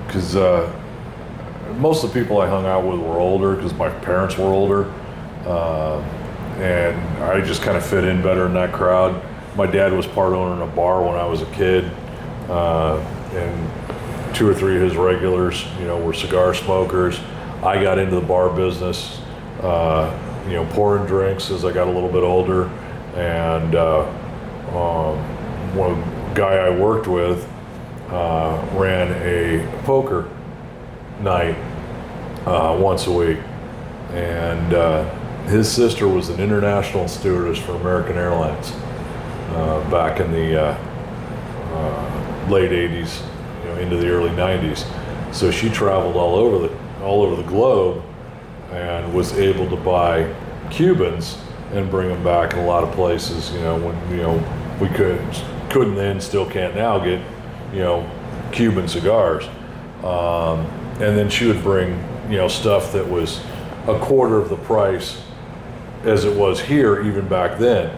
because most of the people I hung out with were older because my parents were older, and I just kind of fit in better in that crowd. My dad was part owner in a bar when I was a kid. And 2 or 3 of his regulars, were cigar smokers. I got into the bar business, pouring drinks as I got a little bit older. And one guy I worked with ran a poker night once a week. And his sister was an international stewardess for American Airlines back in the late 80s, into the early 90s. So she traveled all over the globe and was able to buy Cubans and bring them back in a lot of places. When we couldn't then, still can't now get Cuban cigars. And then she would bring stuff that was a quarter of the price as it was here even back then.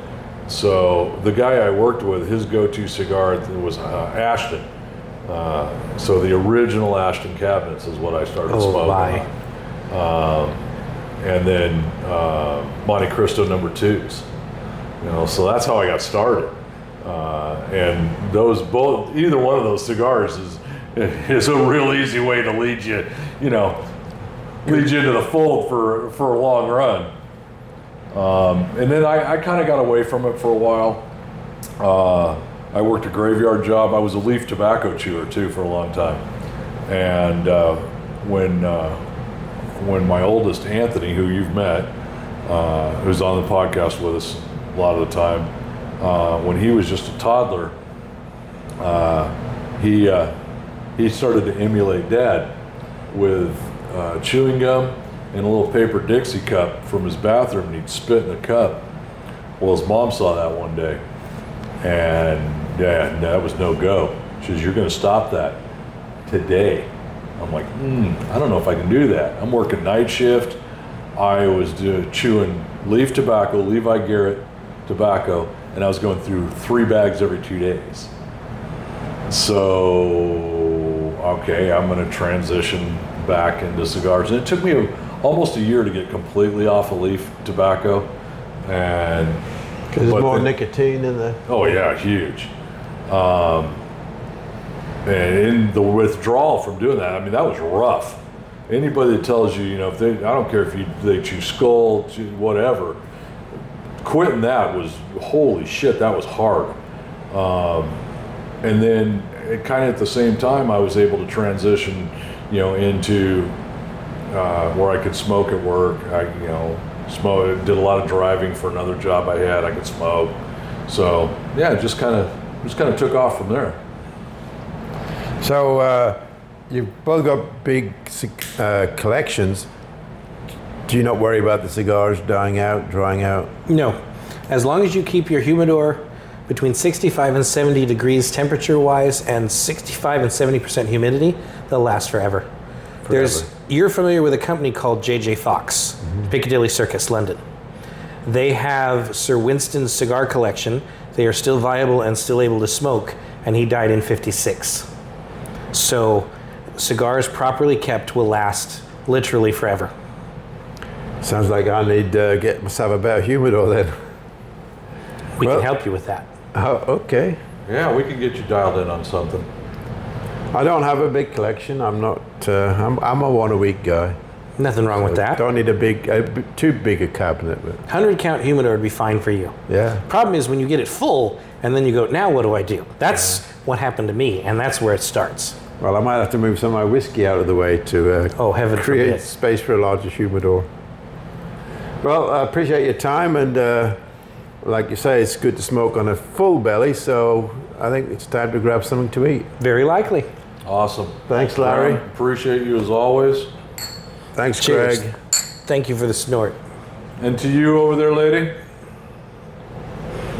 So the guy I worked with, his go-to cigar was Ashton. So the original Ashton cabinets is what I started smoking on. And then Monte Cristo number 2s. So that's how I got started. And either one of those cigars is a real easy way to lead you into the fold for a long run. And then I kind of got away from it for a while. I worked a graveyard job. I was a leaf tobacco chewer too for a long time. And when my oldest, Anthony, who you've met, who's on the podcast with us a lot of the time, when he was just a toddler, he started to emulate Dad with chewing gum and a little paper Dixie cup from his bathroom, and he'd spit in the cup. Well, his mom saw that one day, and that was no go. She says, "You're going to stop that today." I'm like, I don't know if I can do that. I'm working night shift. I was chewing leaf tobacco, Levi Garrett tobacco, and I was going through 3 bags every 2 days. So, okay, I'm going to transition back into cigars. And it took me almost a year to get completely off of leaf tobacco. And because there's more nicotine in there. Oh yeah, huge. And in the withdrawal from doing that, I mean, that was rough. Anybody that tells you, if I don't care if they chew skull, whatever, quitting that was, holy shit, that was hard. And then kind of at the same time, I was able to transition, into where I could smoke at work. I, did a lot of driving for another job I had. I could smoke. So yeah, just kind of took off from there. So you've both got big collections. Do you not worry about the cigars dying out, drying out? No. As long as you keep your humidor between 65 and 70 degrees temperature-wise and 65 and 70% humidity, they'll last forever. You're familiar with a company called J.J. Fox, Piccadilly Circus, London. They have Sir Winston's cigar collection. They are still viable and still able to smoke, and he died in '56. So cigars properly kept will last literally forever. Sounds like I need to get myself a better humidor then. We can help you with that. Oh, okay. Yeah, we can get you dialed in on something. I don't have a big collection. I'm not. I'm a one-a-week guy. Nothing wrong with that. Don't need too big a cabinet. But 100 count humidor would be fine for you. yeah. Problem is when you get it full and then you go, now what do I do? That's what happened to me, and that's where it starts. Well, I might have to move some of my whiskey out of the way to Heaven create forbid. space for a larger humidor. Well, I appreciate your time, and like you say, it's good to smoke on a full belly, so I think it's time to grab something to eat. Very likely. Awesome. Thanks, Larry. Appreciate you as always. Thanks, Cheers. Greg. Thank you for the snort. And to you over there, lady,